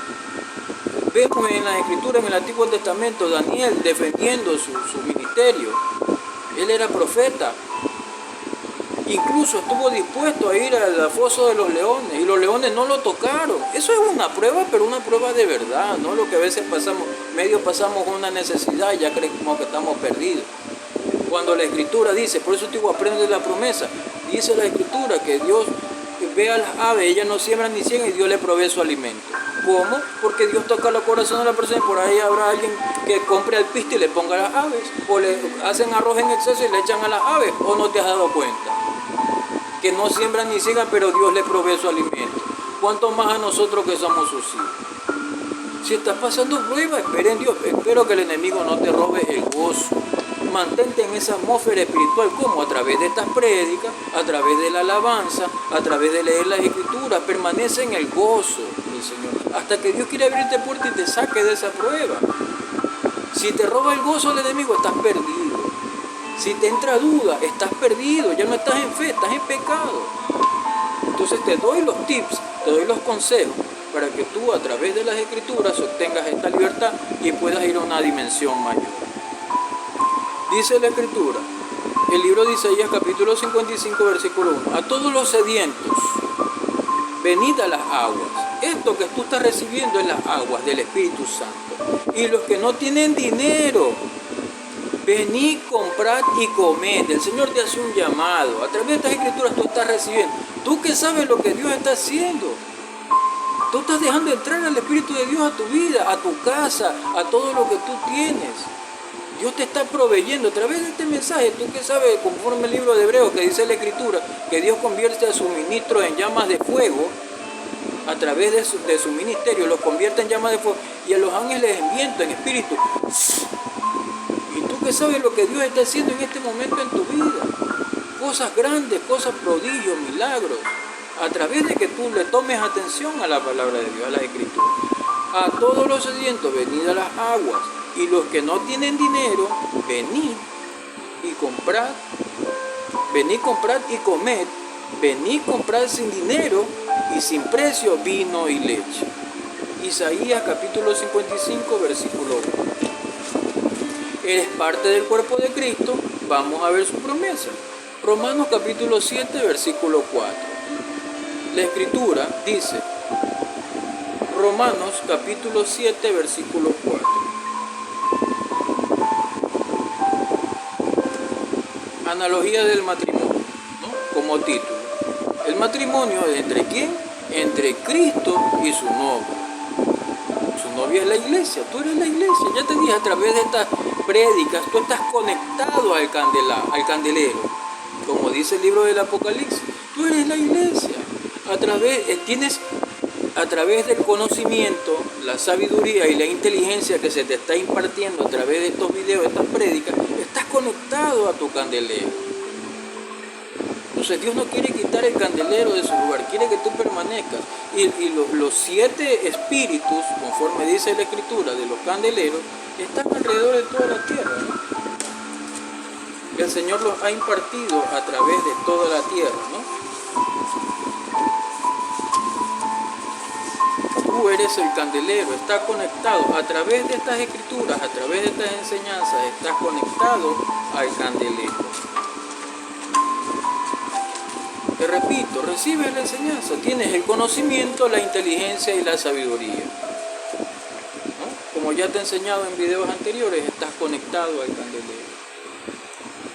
Vemos en las Escrituras, en el Antiguo Testamento, Daniel defendiendo su ministerio. Él era profeta. Incluso estuvo dispuesto a ir al foso de los leones y los leones no lo tocaron. Eso es una prueba, pero una prueba de verdad, no lo que a veces pasamos una necesidad y ya creemos que estamos perdidos. Cuando la Escritura dice, por eso te digo, aprende la promesa, dice la Escritura que Dios ve a las aves, ellas no siembran ni ciegan y Dios le provee su alimento. ¿Cómo? Porque Dios toca los corazones de la persona y por ahí habrá alguien que compre alpiste y le ponga a las aves, o le hacen arroz en exceso y le echan a las aves, o no te has dado cuenta. Que no siembran ni ciegan, pero Dios les provee su alimento. ¿Cuánto más a nosotros que somos sus hijos? Si estás pasando prueba, espera en Dios. Espero que el enemigo no te robe el gozo. Mantente en esa atmósfera espiritual, como a través de estas prédicas, a través de la alabanza, a través de leer las Escrituras. Permanece en el gozo del Señor, hasta que Dios quiere abrirte puerta y te saque de esa prueba. Si te roba el gozo el enemigo, estás perdido. Si te entra duda, estás perdido, ya no estás en fe, estás en pecado. Entonces te doy los tips, te doy los consejos para que tú a través de las Escrituras obtengas esta libertad y puedas ir a una dimensión mayor. Dice la Escritura, el libro de Isaías capítulo 55 versículo 1: a todos los sedientos, venid a las aguas. Esto que tú estás recibiendo es las aguas del Espíritu Santo. Y los que no tienen dinero, venid, comprad y comed. El Señor te hace un llamado. A través de estas Escrituras tú estás recibiendo. Tú que sabes lo que Dios está haciendo. Tú estás dejando entrar al Espíritu de Dios a tu vida, a tu casa, a todo lo que tú tienes. Dios te está proveyendo a través de este mensaje. Tú que sabes, conforme el libro de Hebreos que dice la Escritura, que Dios convierte a sus ministros en llamas de fuego. A través de su ministerio los convierte en llamas de fuego y a los ángeles en viento, en espíritu. Y tú que sabes lo que Dios está haciendo en este momento en tu vida. Cosas grandes, cosas prodigios, milagros. A través de que tú le tomes atención a la palabra de Dios, a la Escritura. A todos los sedientos, venid a las aguas. Y los que no tienen dinero, venid y comprad. Venid, comprad y comed. Venid, comprad sin dinero y sin precio vino y leche. Isaías capítulo 55 versículo 1. Eres parte del cuerpo de Cristo, vamos a ver su promesa. Romanos capítulo 7 versículo 4. La Escritura dice, Romanos capítulo 7 versículo 4. Analogía del matrimonio, ¿no? Como título. El matrimonio, ¿entre quién? Entre Cristo y su novia. Su novia es la iglesia, tú eres la iglesia. Ya te dije, a través de estas prédicas, tú estás conectado al candelero. Como dice el libro del Apocalipsis, tú eres la iglesia. A través del conocimiento, la sabiduría y la inteligencia que se te está impartiendo a través de estos videos, de estas prédicas, estás conectado a tu candelero. Entonces Dios no quiere quitar el candelero de su lugar, quiere que tú permanezcas. Y los 7 espíritus, conforme dice la Escritura, de los candeleros, están alrededor de toda la tierra, ¿no? El Señor los ha impartido a través de toda la tierra, ¿no? Tú eres el candelero, estás conectado a través de estas escrituras, a través de estas enseñanzas, estás conectado al candelero. Te repito, recibes la enseñanza, tienes el conocimiento, la inteligencia y la sabiduría, ¿no? Como ya te he enseñado en videos anteriores, estás conectado al candelero.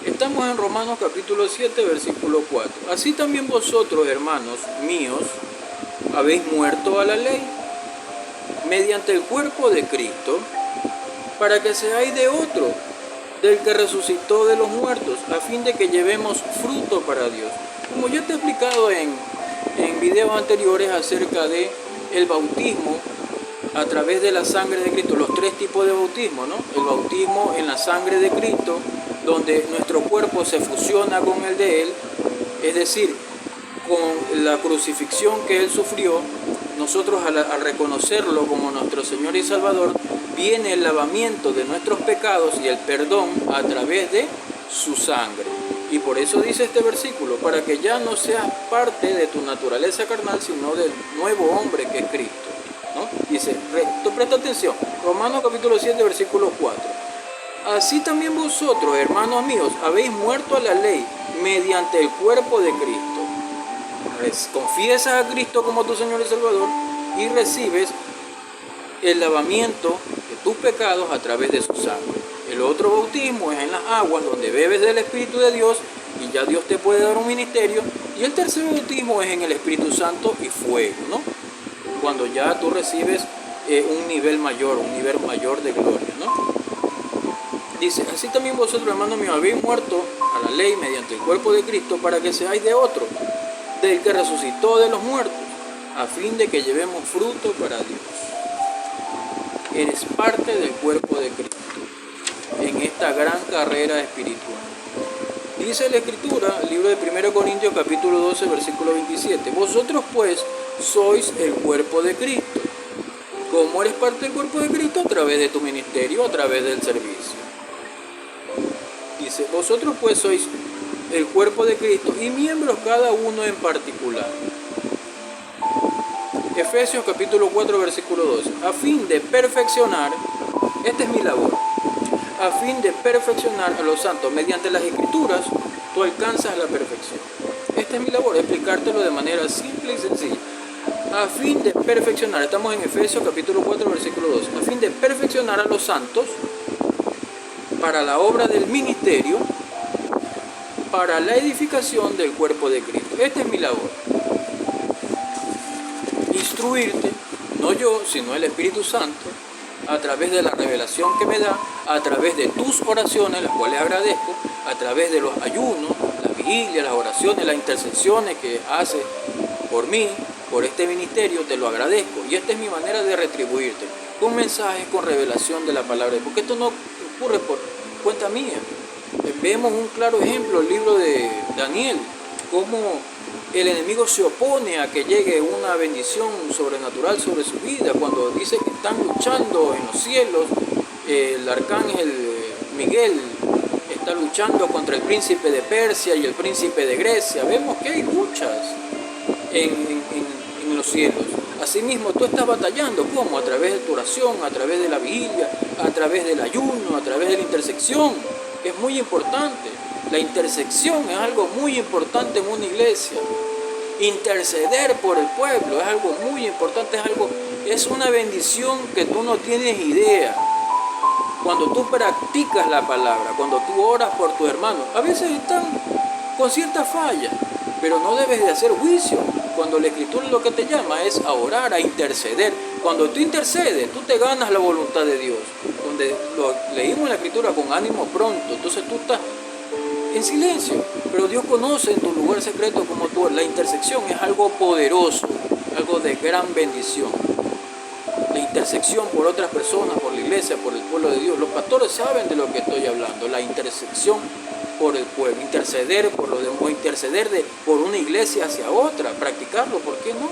Estamos en Romanos capítulo 7, versículo 4. Así también vosotros, hermanos míos, habéis muerto a la ley mediante el cuerpo de Cristo, para que seáis de otro, del que resucitó de los muertos, a fin de que llevemos fruto para Dios. Como ya te he explicado en videos anteriores acerca de el bautismo a través de la sangre de Cristo, los 3 tipos de bautismo, ¿no? El bautismo en la sangre de Cristo, donde nuestro cuerpo se fusiona con el de Él, es decir, con la crucifixión que Él sufrió, nosotros al reconocerlo como nuestro Señor y Salvador, viene el lavamiento de nuestros pecados y el perdón a través de su sangre. Y por eso dice este versículo, para que ya no seas parte de tu naturaleza carnal, sino del nuevo hombre que es Cristo, ¿no? Dice, presta atención, Romanos capítulo 7, versículo 4. Así también vosotros, hermanos míos, habéis muerto a la ley mediante el cuerpo de Cristo. Confiesas a Cristo como tu Señor y Salvador y recibes el lavamiento de tus pecados a través de su sangre. El otro bautismo es en las aguas, donde bebes del Espíritu de Dios y ya Dios te puede dar un ministerio. Y el tercer bautismo es en el Espíritu Santo y fuego, ¿no? Cuando ya tú recibes un nivel mayor de gloria, ¿no? Dice, así también vosotros, hermanos míos, habéis muerto a la ley mediante el cuerpo de Cristo, para que seáis de otro, del que resucitó de los muertos, a fin de que llevemos fruto para Dios. Eres parte del cuerpo de Cristo en esta gran carrera espiritual. Dice la Escritura, el libro de 1 Corintios capítulo 12, versículo 27, vosotros pues sois el cuerpo de Cristo. ¿Cómo eres parte del cuerpo de Cristo? A través de tu ministerio, a través del servicio. Dice, vosotros pues sois el cuerpo de Cristo y miembros cada uno en particular. Efesios capítulo 4, versículo 12, a fin de perfeccionar, esta es mi labor, a fin de perfeccionar a los santos mediante las escrituras, tú alcanzas la perfección. Esta es mi labor, explicártelo de manera simple y sencilla. A fin de perfeccionar, estamos en Efesios capítulo 4, versículo 12, a fin de perfeccionar a los santos para la obra del ministerio, para la edificación del cuerpo de Cristo. Esta es mi labor. Instruirte, no yo, sino el Espíritu Santo, a través de la revelación que me da, a través de tus oraciones, las cuales agradezco, a través de los ayunos, las vigilias, las oraciones, las intercesiones que haces por mí, por este ministerio, te lo agradezco. Y esta es mi manera de retribuirte, con mensajes, con revelación de la palabra. Porque esto no ocurre por cuenta mía. Vemos un claro ejemplo, el libro de Daniel, cómo el enemigo se opone a que llegue una bendición sobrenatural sobre su vida, cuando dice que están luchando en los cielos, el arcángel Miguel está luchando contra el príncipe de Persia y el príncipe de Grecia. Vemos que hay luchas en los cielos. Asimismo, tú estás batallando, ¿cómo? A través de tu oración, a través de la vigilia, a través del ayuno, a través de la intersección, que es muy importante. La intersección es algo muy importante en una iglesia. Interceder por el pueblo es algo muy importante, es una bendición que tú no tienes idea. Cuando tú practicas la palabra, cuando tú oras por tu hermano, a veces están con cierta falla, pero no debes de hacer juicio. Cuando la Escritura lo que te llama es a orar, a interceder. Cuando tú intercedes, tú te ganas la voluntad de Dios. Donde lo leímos en la Escritura con ánimo pronto. Entonces tú estás en silencio, pero Dios conoce en tu lugar secreto como tú. La intersección es algo poderoso, algo de gran bendición. La intersección por otras personas, por la iglesia, por el pueblo de Dios. Los pastores saben de lo que estoy hablando. La intersección por el pueblo, interceder por los demás, interceder por una iglesia hacia otra, practicarlo, ¿por qué no?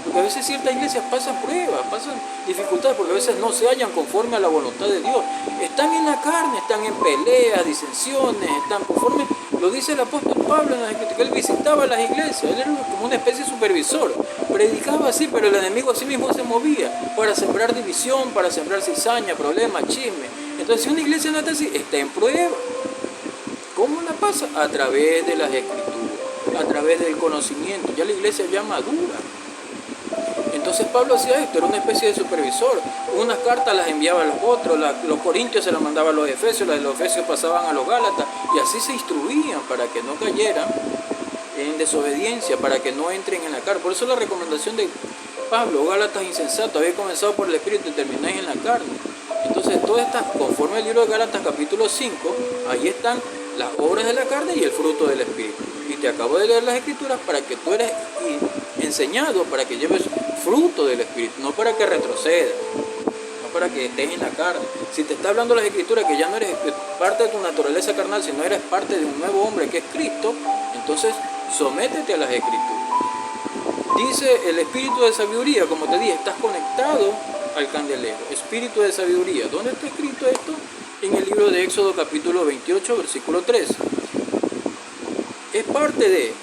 Porque a veces ciertas iglesias pasan pruebas, pasan dificultades, porque a veces no se hallan conforme a la voluntad de Dios. Están en la carne, están en peleas, disensiones, están conforme, lo dice el apóstol Pablo en las Escrituras, que él visitaba las iglesias, él era como una especie de supervisor, predicaba así, pero el enemigo así mismo se movía para sembrar división, para sembrar cizaña, problemas, chisme. Entonces, si una iglesia no está así, está en prueba. ¿Cómo la pasa? A través de las Escrituras, a través del conocimiento. Ya la iglesia ya madura. Entonces Pablo hacía esto, era una especie de supervisor. Unas cartas las enviaba a los otros, los corintios se las mandaba a los efesios, las de los efesios pasaban a los gálatas, y así se instruían para que no cayeran en desobediencia, para que no entren en la carne. Por eso la recomendación de Pablo, Gálatas insensatos, había comenzado por el Espíritu y termináis en la carne. Entonces todas estas, conforme al libro de Gálatas capítulo 5, ahí están las obras de la carne y el fruto del Espíritu. Y te acabo de leer las Escrituras para que tú eres enseñado, para que lleves fruto del Espíritu, no para que retrocedas, no para que estés en la carne. Si te está hablando las Escrituras que ya no eres parte de tu naturaleza carnal, sino eres parte de un nuevo hombre que es Cristo, entonces sométete a las Escrituras. Dice el espíritu de sabiduría, como te dije, estás conectado al candelero. Espíritu de sabiduría. ¿Dónde está escrito esto? En el libro de Éxodo capítulo 28, versículo 3. Es parte de,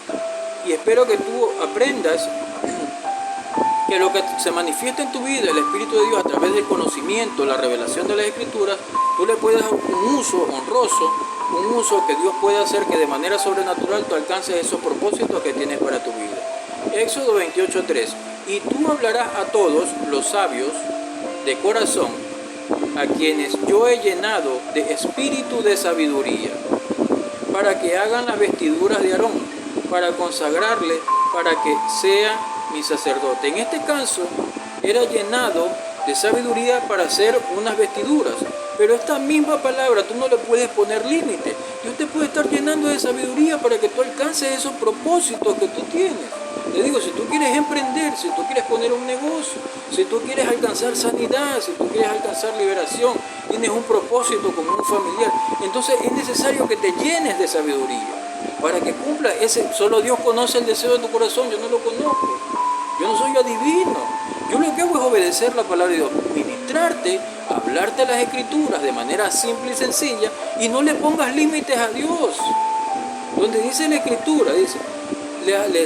y espero que tú aprendas que lo que se manifiesta en tu vida, el Espíritu de Dios, a través del conocimiento, la revelación de las Escrituras, tú le puedes dar un uso honroso, un uso que Dios puede hacer que de manera sobrenatural tú alcances esos propósitos que tienes para tu vida. Éxodo 28:3. Y tú hablarás a todos los sabios de corazón, a quienes yo he llenado de espíritu de sabiduría, para que hagan las vestiduras de Aarón, para consagrarle, para que sea mi sacerdote. En este caso, era llenado de sabiduría para hacer unas vestiduras. Pero esta misma palabra tú no le puedes poner límite. Dios te puede estar llenando de sabiduría para que tú alcances esos propósitos que tú tienes. Te digo, si tú quieres emprender, si tú quieres poner un negocio, si tú quieres alcanzar sanidad, si tú quieres alcanzar liberación, tienes un propósito como un familiar, entonces es necesario que te llenes de sabiduría para que cumpla ese. Solo Dios conoce el deseo de tu corazón, yo no lo conozco, yo no soy adivino. Yo lo que hago es obedecer la palabra de Dios, ministrarte, hablarte las Escrituras de manera simple y sencilla, y no le pongas límites a Dios. Donde dice la Escritura, dice,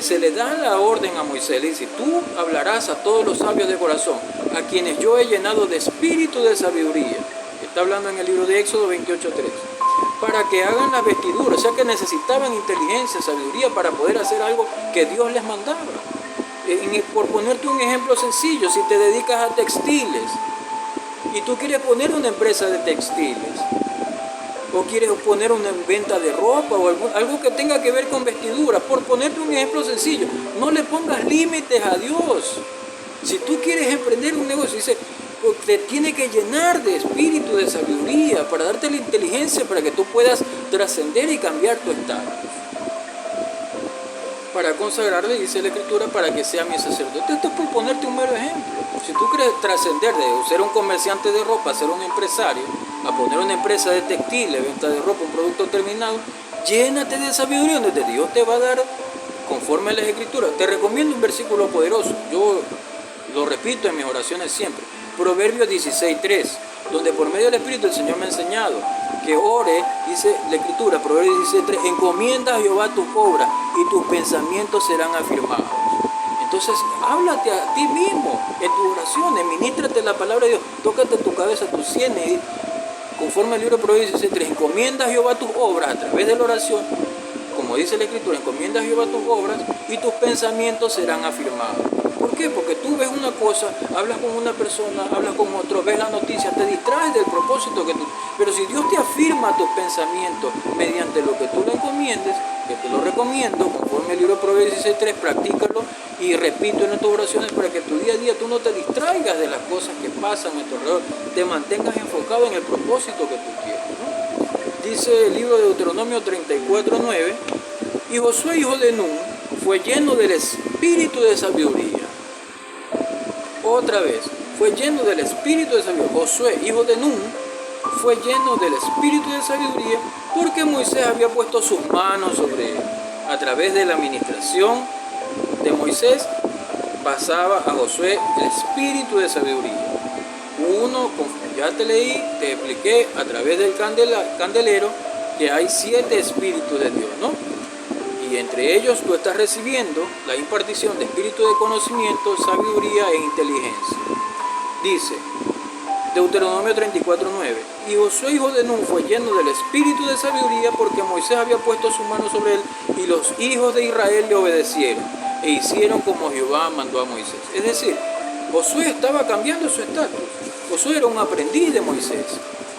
se le da la orden a Moisés, dice, tú hablarás a todos los sabios de corazón, a quienes yo he llenado de espíritu de sabiduría. Está hablando en el libro de Éxodo 28:3. Para que hagan las vestiduras, o sea que necesitaban inteligencia, sabiduría para poder hacer algo que Dios les mandaba. Por ponerte un ejemplo sencillo, si te dedicas a textiles y tú quieres poner una empresa de textiles, o quieres poner una venta de ropa o algo que tenga que ver con vestiduras, por ponerte un ejemplo sencillo, no le pongas límites a Dios. Si tú quieres emprender un negocio, dice, te tiene que llenar de espíritu de sabiduría para darte la inteligencia para que tú puedas trascender y cambiar tu estado. Para consagrarle, dice la Escritura, para que sea mi sacerdote. Esto es por ponerte un mero ejemplo. Si tú quieres trascender de ser un comerciante de ropa a ser un empresario, a poner una empresa de textiles, venta de ropa, un producto terminado, llénate de sabiduría, donde Dios te va a dar conforme a las Escrituras. Te recomiendo un versículo poderoso, yo lo repito en mis oraciones siempre, Proverbios 16:3, donde por medio del Espíritu el Señor me ha enseñado que ore, dice la Escritura, Proverbios 16:3, encomienda a Jehová tus obras y tus pensamientos serán afirmados. Entonces, háblate a ti mismo en tus oraciones, ministrate la palabra de Dios, tócate tu cabeza, tus sienes, conforme al libro de Proverbios 16:3, encomienda a Jehová tus obras a través de la oración, como dice la Escritura, encomienda a Jehová tus obras y tus pensamientos serán afirmados. ¿Por qué? Porque tú ves una cosa, hablas con una persona, hablas con otro, ves la noticia, te distraes del propósito pero si Dios te afirma tus pensamientos mediante lo que tú le encomiendes, que te lo recomiendas, recomiendo, conforme el libro de Proverbios 16:3, practícalo y repito en tus oraciones para que tu día a día tú no te distraigas de las cosas que pasan a tu alrededor, te mantengas enfocado en el propósito que tú tienes, ¿no? Dice el libro de Deuteronomio 34:9, y Josué, hijo de Nun, fue lleno del espíritu de sabiduría. Otra vez, fue lleno del espíritu de sabiduría. Josué, hijo de Nun, fue lleno del espíritu de sabiduría porque Moisés había puesto sus manos sobre él. A través de la administración de Moisés pasaba a Josué el espíritu de sabiduría. Uno, como ya te leí, te expliqué a través del candelero que hay 7 espíritus de Dios, ¿no? Y entre ellos tú estás recibiendo la impartición de espíritu de conocimiento, sabiduría e inteligencia. Dice Deuteronomio 34:9, y Josué, hijo de Nun, fue lleno del espíritu de sabiduría porque Moisés había puesto su mano sobre él, y los hijos de Israel le obedecieron e hicieron como Jehová mandó a Moisés. Es decir, Josué estaba cambiando su estatus. Josué era un aprendiz de Moisés,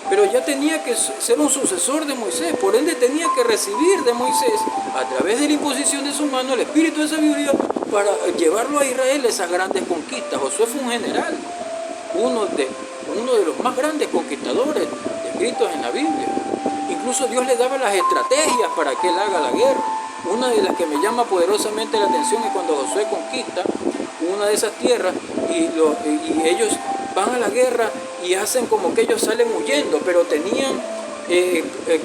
pero ya tenía que ser un sucesor de Moisés, por ende tenía que recibir de Moisés, a través de la imposición de su mano, el espíritu de sabiduría para llevarlo a Israel esas grandes conquistas. Josué fue un general, uno de los más grandes conquistadores descritos en la Biblia. Incluso Dios le daba las estrategias para que él haga la guerra. Una de las que me llama poderosamente la atención es cuando Josué conquista una de esas tierras y ellos van a la guerra y hacen como que ellos salen huyendo, pero tenían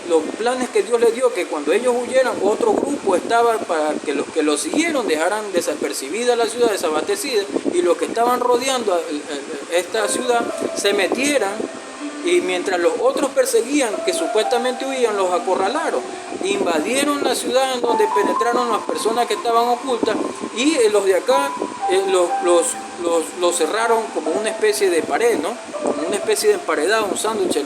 los planes que Dios les dio, que cuando ellos huyeran otro grupo estaba para que los que los siguieron dejaran desapercibida la ciudad, desabastecida, y los que estaban rodeando esta ciudad se metieran, y mientras los otros perseguían, que supuestamente huían, los acorralaron, invadieron la ciudad en donde penetraron las personas que estaban ocultas, y los de acá los cerraron como una especie de pared, ¿no? Como una especie de emparedado, un sándwich,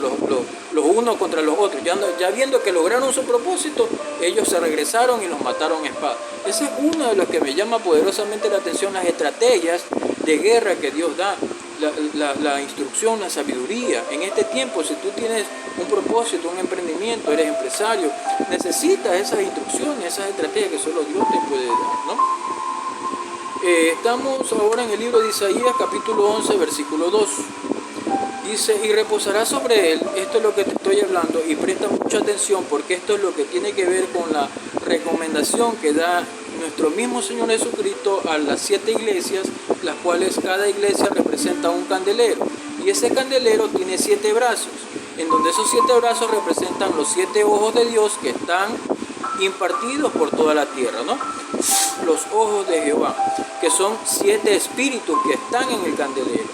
los unos contra los otros. Ya viendo que lograron su propósito, ellos se regresaron y los mataron a espada. Ese es uno de los que me llama poderosamente la atención, las estrategias de guerra que Dios da, la instrucción, la sabiduría. En este tiempo, si tú tienes un propósito, un emprendimiento, eres empresario, necesitas esas instrucciones, esas estrategias que solo Dios te puede dar, ¿no? Estamos ahora en el libro de Isaías, capítulo 11, versículo 2. Dice, y reposará sobre él, esto es lo que te estoy hablando, y presta mucha atención porque esto es lo que tiene que ver con la recomendación que da nuestro mismo Señor Jesucristo a las 7 iglesias, las cuales cada iglesia representa un candelero, y ese candelero tiene 7 brazos, en donde esos 7 brazos representan los 7 ojos de Dios que están impartidos por toda la tierra, ¿no? Los ojos de Jehová, que son 7 espíritus que están en el candelero.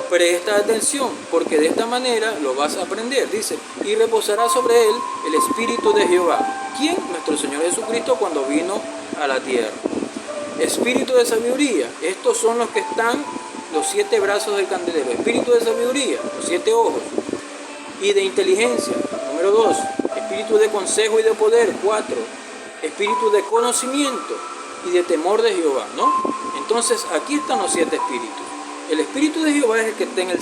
Presta atención, porque de esta manera lo vas a aprender. Dice, y reposará sobre él el espíritu de Jehová. ¿Quién? Nuestro Señor Jesucristo cuando vino a la tierra. Espíritu de sabiduría. Estos son los que están, los 7 brazos del candelero. Espíritu de sabiduría, los 7 ojos. Y de inteligencia, número 2. Espíritu de consejo y de poder, 4. Espíritu de conocimiento y de temor de Jehová, ¿no? Entonces aquí están los 7 espíritus. El espíritu de Jehová es el que está en el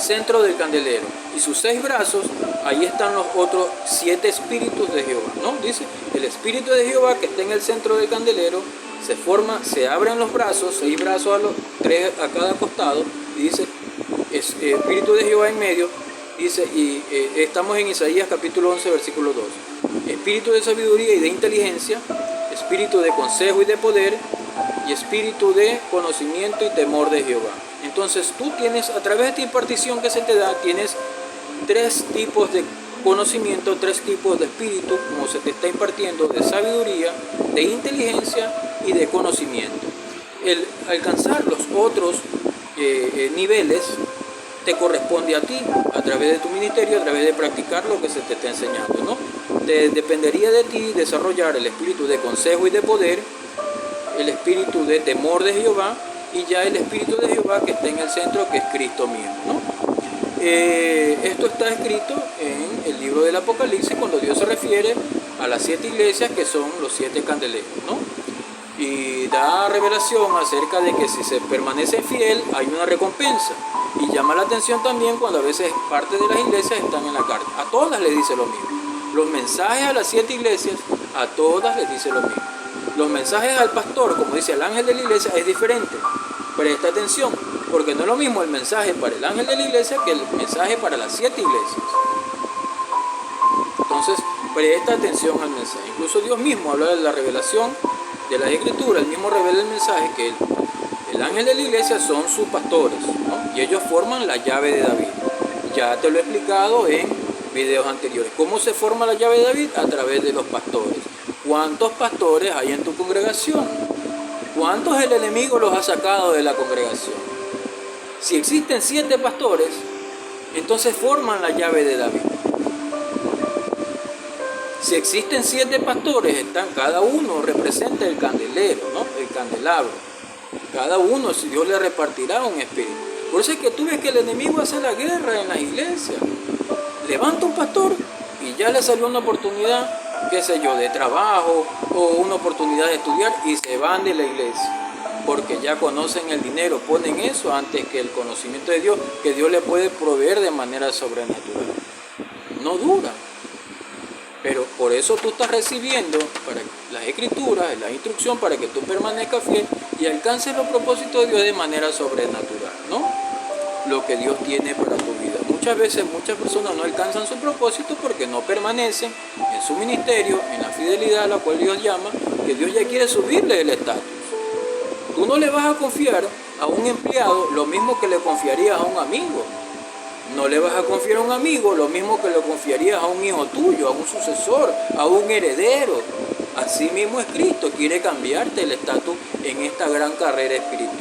centro del candelero, y sus 6 brazos, ahí están los otros 7 espíritus de Jehová, ¿no? Dice, el espíritu de Jehová que está en el centro del candelero, se abren los brazos, 6 brazos 3 a cada costado, y dice, espíritu de Jehová en medio, dice, y estamos en Isaías capítulo 11, versículo 2. Espíritu de sabiduría y de inteligencia, espíritu de consejo y de poder, y espíritu de conocimiento y temor de Jehová. Entonces tú tienes, a través de esta impartición que se te da, tienes 3 tipos de conocimiento, 3 tipos de espíritu, como se te está impartiendo, de sabiduría, de inteligencia y de conocimiento. El alcanzar los otros niveles te corresponde a ti, a través de tu ministerio, a través de practicar lo que se te está enseñando, ¿no? Dependería de ti desarrollar el espíritu de consejo y de poder, el espíritu de temor de Jehová, y ya el espíritu de Jehová que está en el centro, que es Cristo mismo, ¿no? Esto está escrito en el libro del Apocalipsis, cuando Dios se refiere a las 7 iglesias que son los 7 candeleros, ¿no? Y da revelación acerca de que si se permanece fiel hay una recompensa, y llama la atención también cuando a veces parte de las iglesias están en la cárcel. A todas les dice lo mismo, Los mensajes a las 7 iglesias, a todas les dice lo mismo. Los mensajes al pastor, como dice el ángel de la iglesia, es diferente. Presta atención, porque no es lo mismo el mensaje para el ángel de la iglesia que el mensaje para las 7 iglesias. Entonces, presta atención al mensaje. Incluso Dios mismo habla de la revelación de las Escrituras. Él mismo revela el mensaje que el ángel de la iglesia son sus pastores, ¿no? Y ellos forman la llave de David. Ya te lo he explicado en videos anteriores. ¿Cómo se forma la llave de David? A través de los pastores. ¿Cuántos pastores hay en tu congregación? ¿Cuántos el enemigo los ha sacado de la congregación? Si existen 7 pastores, entonces forman la llave de David. Si existen 7 pastores, cada uno representa el candelero, ¿no? El candelabro. Cada uno, si Dios le repartirá un espíritu. Por eso es que tú ves que el enemigo hace la guerra en las iglesias. Levanta un pastor y ya le salió una oportunidad, qué sé yo, de trabajo o una oportunidad de estudiar y se van de la iglesia. Porque ya conocen el dinero, ponen eso antes que el conocimiento de Dios, que Dios le puede proveer de manera sobrenatural. No dura. Pero por eso tú estás recibiendo para las escrituras, la instrucción para que tú permanezcas fiel y alcances los propósitos de Dios de manera sobrenatural, ¿no? Lo que Dios tiene para tu vida. Muchas veces muchas personas no alcanzan su propósito porque no permanecen en su ministerio, en la fidelidad a la cual Dios llama, que Dios ya quiere subirle el estatus. Tú no le vas a confiar a un empleado lo mismo que le confiarías a un amigo. No le vas a confiar a un amigo lo mismo que le confiarías a un hijo tuyo, a un sucesor, a un heredero. Así mismo es Cristo, quiere cambiarte el estatus en esta gran carrera espiritual.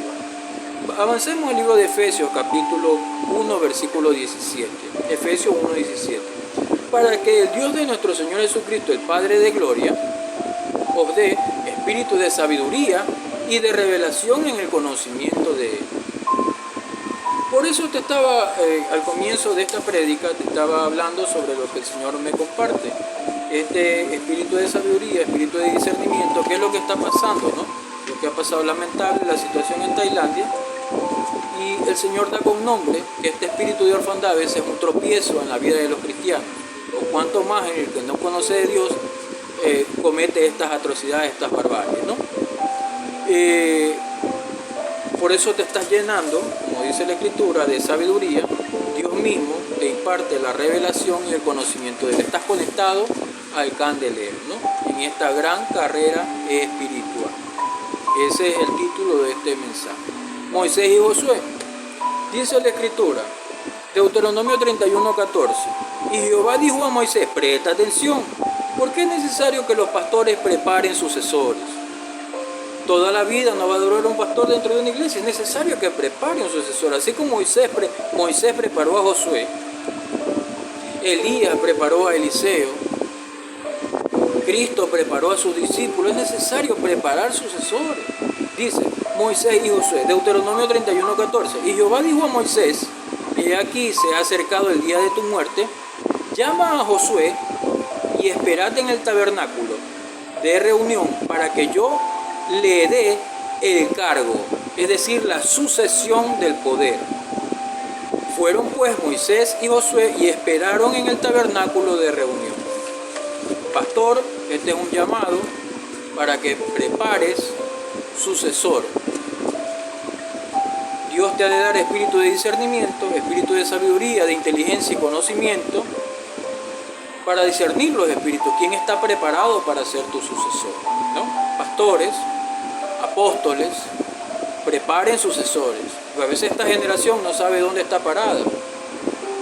Avancemos al libro de Efesios, capítulo 1, versículo 17. Efesios 1, 17. Para que el Dios de nuestro Señor Jesucristo, el Padre de gloria, os dé espíritu de sabiduría y de revelación en el conocimiento de Él. Por eso te estaba, al comienzo de esta prédica, te estaba hablando sobre lo que el Señor me comparte. Este espíritu de sabiduría, espíritu de discernimiento, qué es lo que está pasando, ¿no? Lo que ha pasado lamentable, la situación en Tailandia. Y el Señor da con nombre que este espíritu de orfandad a veces es un tropiezo en la vida de los cristianos. O cuanto más en el que no conoce de Dios, comete estas atrocidades, estas barbaries, ¿no? Por eso te estás llenando, como dice la Escritura, de sabiduría. Dios mismo te imparte la revelación y el conocimiento de Él. Estás conectado al candelero, ¿no? En esta gran carrera espiritual. Ese es el título de este mensaje. Moisés y Josué. Dice la Escritura, Deuteronomio 31:14. Y Jehová dijo a Moisés, presta atención, porque es necesario que los pastores preparen sucesores. Toda la vida no va a durar un pastor dentro de una iglesia, es necesario que prepare un sucesor. Así como Moisés preparó a Josué, Elías preparó a Eliseo, Cristo preparó a sus discípulos, es necesario preparar sucesores. Dice Moisés y Josué, Deuteronomio 31:14. Y Jehová dijo a Moisés, he aquí se ha acercado el día de tu muerte, llama a Josué y esperad en el tabernáculo de reunión para que yo le dé el cargo, es decir, la sucesión del poder. Fueron pues Moisés y Josué y esperaron en el tabernáculo de reunión. Pastor, este es un llamado para que prepares sucesor. Dios te ha de dar espíritu de discernimiento, espíritu de sabiduría, de inteligencia y conocimiento para discernir los espíritus. ¿Quién está preparado para ser tu sucesor? ¿No? Pastores, apóstoles, preparen sucesores. Porque a veces esta generación no sabe dónde está parada.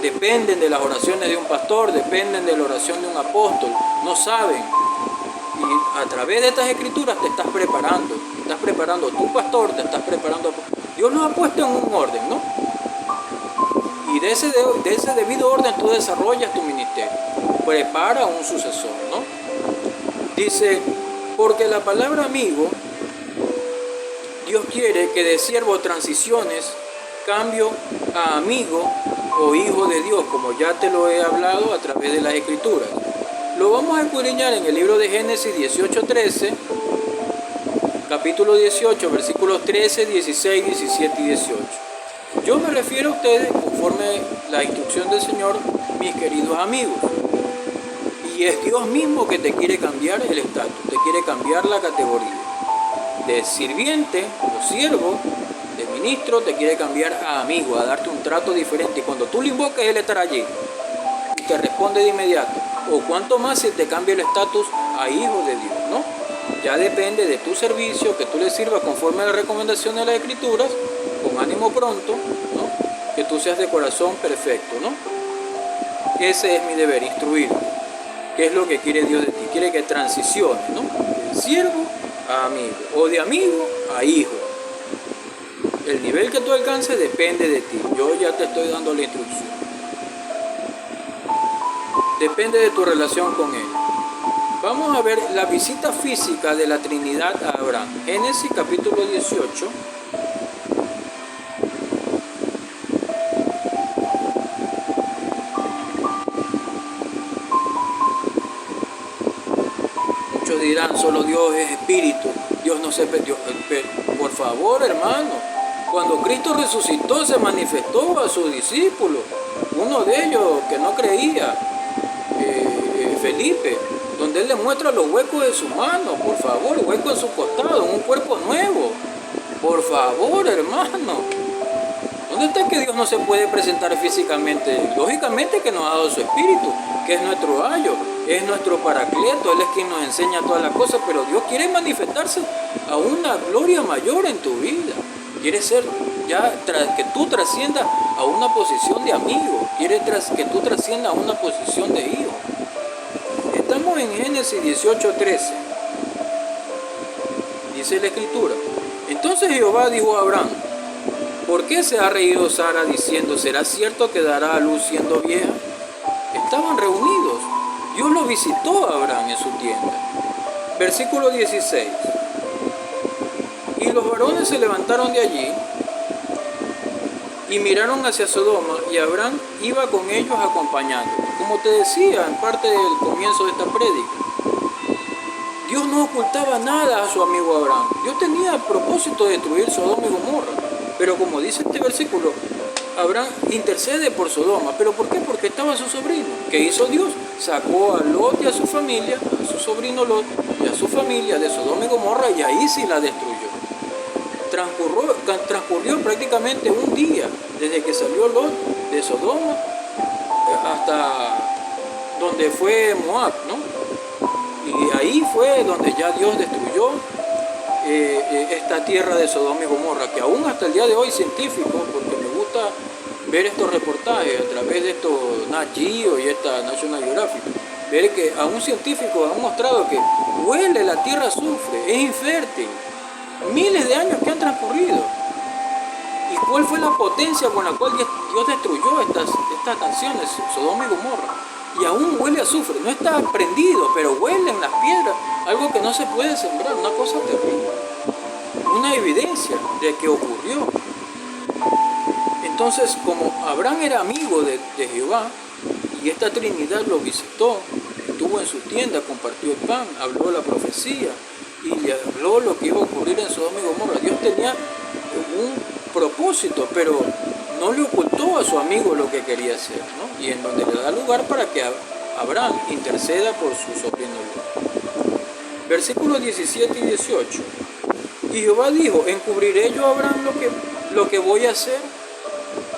Dependen de las oraciones de un pastor, dependen de la oración de un apóstol. No saben. Y a través de estas escrituras te estás preparando. Estás preparando a tu pastor, te estás preparando. Dios los ha puesto en un orden, ¿no? Y de ese debido orden tú desarrollas tu ministerio. Prepara un sucesor, ¿no? Dice, porque la palabra amigo, Dios quiere que de siervo transiciones, cambio a amigo o hijo de Dios, como ya te lo he hablado a través de las escrituras. Lo vamos a escudriñar en el libro de Génesis 18:13, capítulo 18, versículos 13, 16, 17 y 18. Yo me refiero a ustedes conforme la instrucción del Señor, mis queridos amigos. Y Y es Dios mismo que te quiere cambiar el estatus, te quiere cambiar la categoría. De sirviente o siervo, de ministro, te quiere cambiar a amigo, a darte un trato diferente. Y cuando tú le invocas, Él estará allí y te responde de inmediato. O cuanto más si te cambia el estatus a hijo de Dios, ¿no? Ya depende de tu servicio, que tú le sirvas conforme a las recomendaciones de las Escrituras, con ánimo pronto, ¿no? Que tú seas de corazón perfecto, ¿no? Ese es mi deber, instruirte. ¿Qué es lo que quiere Dios de ti? Quiere que transiciones, ¿no? De siervo a amigo, o de amigo a hijo. El nivel que tú alcances depende de ti. Yo ya te estoy dando la instrucción. Depende de tu relación con Él. Vamos a ver la visita física de la Trinidad a Abraham. Génesis capítulo 18. Muchos dirán, solo Dios es espíritu. Dios no se perdió. Por favor, hermano, cuando Cristo resucitó se manifestó a sus discípulos. Uno de ellos que no creía, Felipe, donde Él le muestra los huecos de su mano, por favor, huecos en su costado, un cuerpo nuevo. Por favor, hermano. ¿Dónde está que Dios no se puede presentar físicamente? Lógicamente que nos ha dado su espíritu, que es nuestro ayo, es nuestro paracleto, Él es quien nos enseña todas las cosas, pero Dios quiere manifestarse a una gloria mayor en tu vida. Quiere ser ya que tú trasciendas a una posición de amigo, quiere que tú trasciendas a una posición de hijo. Estamos en Génesis 18:13. Dice la Escritura: entonces Jehová dijo a Abraham: ¿por qué se ha reído Sara diciendo, ¿será cierto que dará a luz siendo vieja? Estaban reunidos. Dios lo visitó a Abraham en su tienda. Versículo 16. Y los varones se levantaron de allí y miraron hacia Sodoma, y Abraham iba con ellos acompañando. Como te decía en parte del comienzo de esta prédica, Dios no ocultaba nada a su amigo Abraham. Dios tenía el propósito de destruir Sodoma y Gomorra. Pero como dice este versículo, Abraham intercede por Sodoma. ¿Pero por qué? Porque estaba su sobrino. ¿Qué hizo Dios? Sacó a Lot y a su familia, a su sobrino Lot y a su familia de Sodoma y Gomorra, y ahí sí la destruyó. Transcurrió prácticamente un día desde que salió Lot de Sodoma hasta donde fue Moab, ¿no? Y ahí fue donde ya Dios destruyó esta tierra de Sodoma y Gomorra, que aún hasta el día de hoy científicos, porque me gusta ver estos reportajes a través de estos Nat Geo y esta National Geographic, ver que aún científicos han mostrado que huele la tierra a azufre, es infértil. Miles de años que han transcurrido. ¿Y cuál fue la potencia con la cual Dios destruyó estas naciones, Sodoma y Gomorra? Y aún huele a azufre. No está prendido, pero huelen las piedras. Algo que no se puede sembrar, una cosa terrible. Una evidencia de que ocurrió. Entonces, como Abraham era amigo de Jehová, y esta Trinidad lo visitó, estuvo en su tienda, compartió el pan, habló la profecía, y le habló lo que iba a ocurrir en Sodoma y Gomorra. Dios tenía un propósito, pero no le ocultó a su amigo lo que quería hacer, ¿no? Y en donde le da lugar para que Abraham interceda por su sobrino Lot. Versículos 17 y 18. Y Jehová dijo: ¿encubriré yo a Abraham lo que voy a hacer?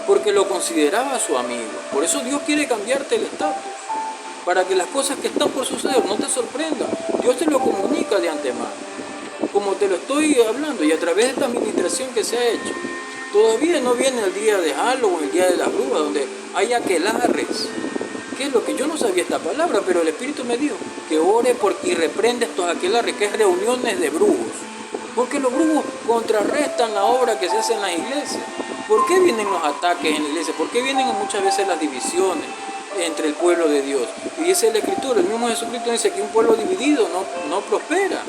Porque lo consideraba su amigo. Por eso Dios quiere cambiarte el estatus, para que las cosas que están por suceder no te sorprendan. Dios te lo comunica de antemano, como te lo estoy hablando, y a través de esta administración que se ha hecho. Todavía no viene el día de Halloween, el día de las brujas, donde hay aquelarres. ¿Qué es lo que yo no sabía esta palabra? Pero el Espíritu me dijo que ore y reprende estos aquelarres, que es reuniones de brujos. Porque los brujos contrarrestan la obra que se hace en las iglesias. ¿Por qué vienen los ataques en la iglesia? ¿Por qué vienen muchas veces las divisiones entre el pueblo de Dios? Y dice la Escritura, el mismo Jesucristo dice que un pueblo dividido no prospera.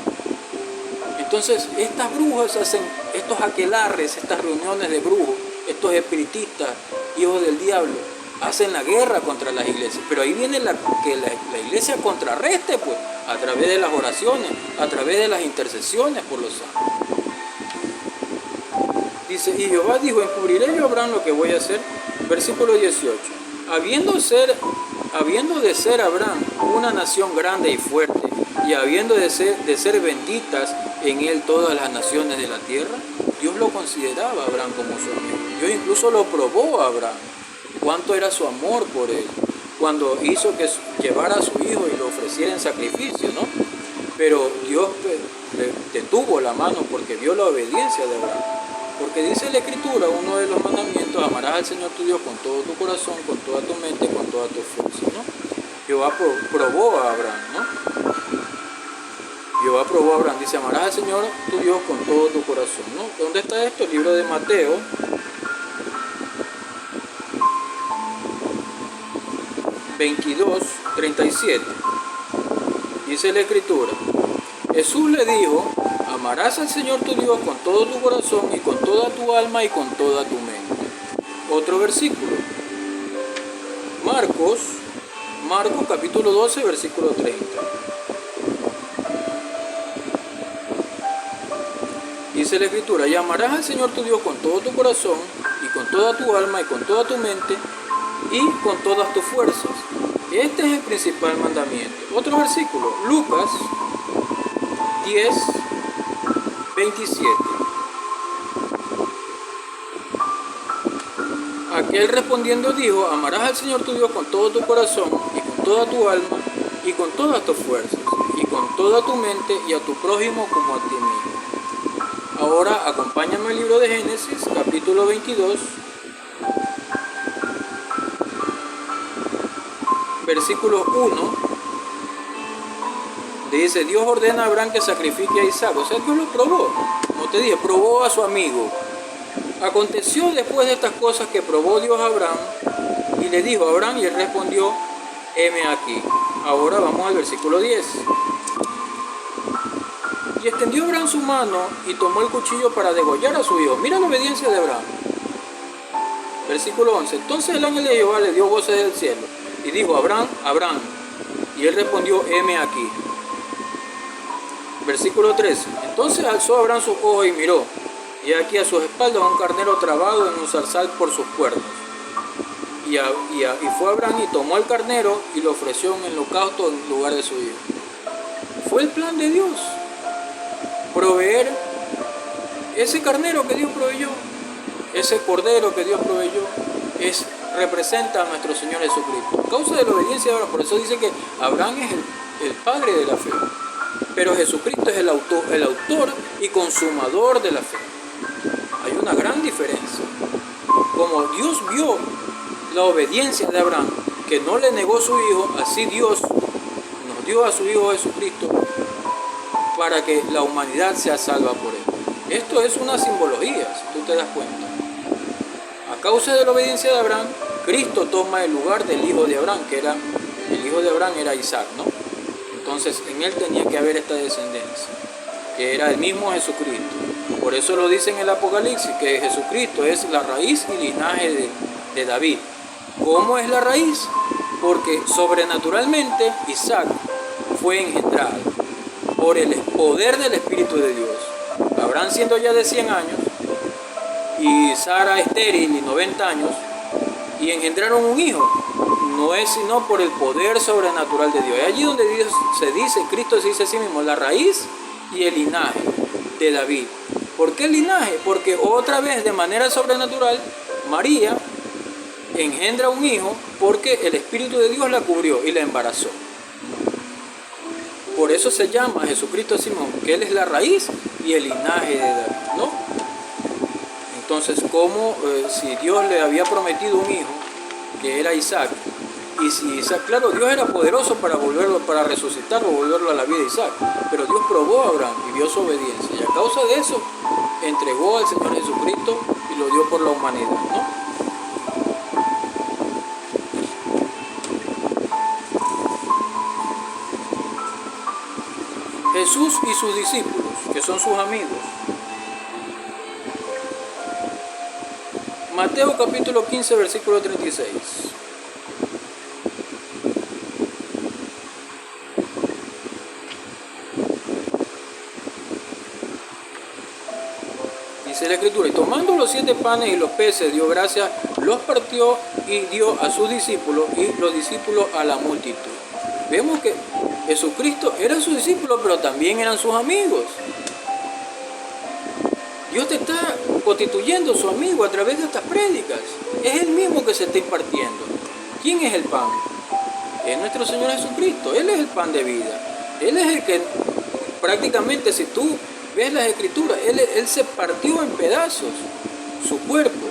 Entonces, estas brujas hacen estos aquelarres, estas reuniones de brujos, estos espiritistas, hijos del diablo, hacen la guerra contra las iglesias. Pero ahí viene que la iglesia contrarreste, pues, a través de las oraciones, a través de las intercesiones por los santos. Dice: y Jehová dijo: encubriré yo a Abraham lo que voy a hacer. Versículo 18. habiendo de ser Abraham una nación grande y fuerte, y habiendo de ser benditas en él todas las naciones de la tierra, Dios lo consideraba a Abraham como su amigo. Dios incluso lo probó a Abraham, cuánto era su amor por él, cuando hizo que llevara a su hijo y lo ofreciera en sacrificio, ¿no? Pero Dios le detuvo la mano porque vio la obediencia de Abraham. Porque dice la Escritura, uno de los mandamientos: amarás al Señor tu Dios con todo tu corazón, con toda tu mente, con toda tu fuerza, ¿no? Jehová probó a Abraham, ¿no? Jehová probó a Abraham, dice: amarás al Señor tu Dios con todo tu corazón, ¿no? ¿Dónde está esto? El libro de Mateo, 22:37. Dice la Escritura: Jesús le dijo: amarás al Señor tu Dios con todo tu corazón y con toda tu alma y con toda tu mente. Otro versículo, Marcos capítulo 12, versículo 30. Dice la Escritura: y amarás al Señor tu Dios con todo tu corazón y con toda tu alma y con toda tu mente y con todas tus fuerzas. Este es el principal mandamiento. Otro versículo, Lucas 10:27. Aquel respondiendo dijo: amarás al Señor tu Dios con todo tu corazón y con toda tu alma y con todas tus fuerzas y con toda tu mente, y a tu prójimo como a ti mismo. Ahora acompáñame al libro de Génesis, capítulo 22, versículo 1. Dice: Dios ordena a Abraham que sacrifique a Isaac. O sea, Dios lo probó. Como te dije, probó a su amigo. Aconteció después de estas cosas que probó Dios a Abraham y le dijo a Abraham, y él respondió: heme aquí. Ahora vamos al versículo 10. Y extendió Abraham su mano y tomó el cuchillo para degollar a su hijo. Mira la obediencia de Abraham. Versículo 11. Entonces el ángel de Jehová le dio voces del cielo y dijo: Abraham, Abraham. Y él respondió: heme aquí. Versículo 13. Entonces alzó Abraham sus ojos y miró, y aquí a sus espaldas un carnero trabado en un zarzal por sus cuernos. Y fue Abraham y tomó el carnero y lo ofreció en holocausto en lugar de su hijo. Fue el plan de Dios proveer ese carnero que Dios proveyó, ese cordero que Dios proveyó, representa a nuestro Señor Jesucristo. A causa de la obediencia de Abraham, por eso dice que Abraham es el padre de la fe, pero Jesucristo es el autor y consumador de la fe. Hay una gran diferencia. Como Dios vio la obediencia de Abraham, que no le negó su hijo, así Dios nos dio a su Hijo Jesucristo para que la humanidad sea salva por él. Esto es una simbología, si tú te das cuenta. A causa de la obediencia de Abraham, Cristo toma el lugar del hijo de Abraham, que era el hijo de Abraham era Isaac, ¿no? Entonces en él tenía que haber esta descendencia, que era el mismo Jesucristo. Por eso lo dice en el Apocalipsis, que Jesucristo es la raíz y linaje de David. ¿Cómo es la raíz? Porque sobrenaturalmente Isaac fue engendrado por el poder del Espíritu de Dios. Abraham siendo ya de 100 años y Sara estéril y 90 años, y engendraron un hijo. No es sino por el poder sobrenatural de Dios. Es allí donde Dios se dice, Cristo se dice a sí mismo, la raíz y el linaje de David. ¿Por qué el linaje? Porque otra vez, de manera sobrenatural, María engendra un hijo porque el Espíritu de Dios la cubrió y la embarazó. Por eso se llama a Jesucristo a sí mismo, que Él es la raíz y el linaje de David, ¿no? Entonces, como si Dios le había prometido un hijo, que era Isaac, y si Isaac, claro, Dios era poderoso para resucitarlo, volverlo a la vida de Isaac, pero Dios probó a Abraham y vio su obediencia, y a causa de eso entregó al Señor Jesucristo y lo dio por la humanidad, ¿no? Jesús y sus discípulos, que son sus amigos. Mateo capítulo 15, versículo 36. Dice la Escritura: y tomando los 7 panes y los peces, dio gracias, los partió y dio a sus discípulos y los discípulos a la multitud. Vemos que Jesucristo era su discípulo, pero también eran sus amigos. Dios te está constituyendo su amigo a través de estas prédicas. Es el mismo que se está impartiendo. ¿Quién es el pan? Es nuestro Señor Jesucristo. Él es el pan de vida. Él es el que prácticamente, si tú ves las escrituras, Él se partió en pedazos su cuerpo.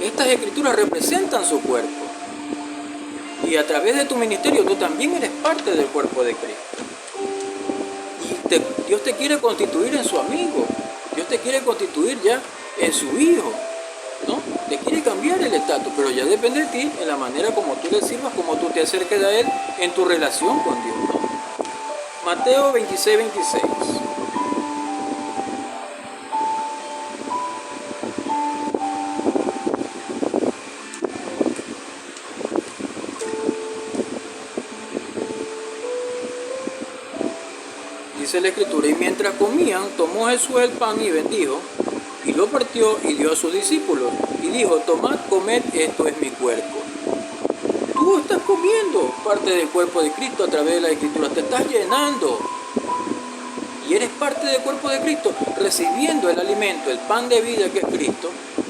Estas escrituras representan su cuerpo. Y a través de tu ministerio tú también eres parte del cuerpo de Cristo. Y Dios te quiere constituir en su amigo. Dios te quiere constituir ya en su hijo, ¿no? Te quiere cambiar el estatus, pero ya depende de ti, en la manera como tú le sirvas, como tú te acerques a Él en tu relación con Dios, ¿no? Mateo 26, 26. Dice la escritura, y mientras comían, tomó Jesús el pan y bendijo, y lo partió y dio a sus discípulos, y dijo, tomad, comed, esto es mi cuerpo. Tú estás comiendo parte del cuerpo de Cristo a través de la escritura, te estás llenando, y eres parte del cuerpo de Cristo, recibiendo el alimento, el pan de vida que es Cristo,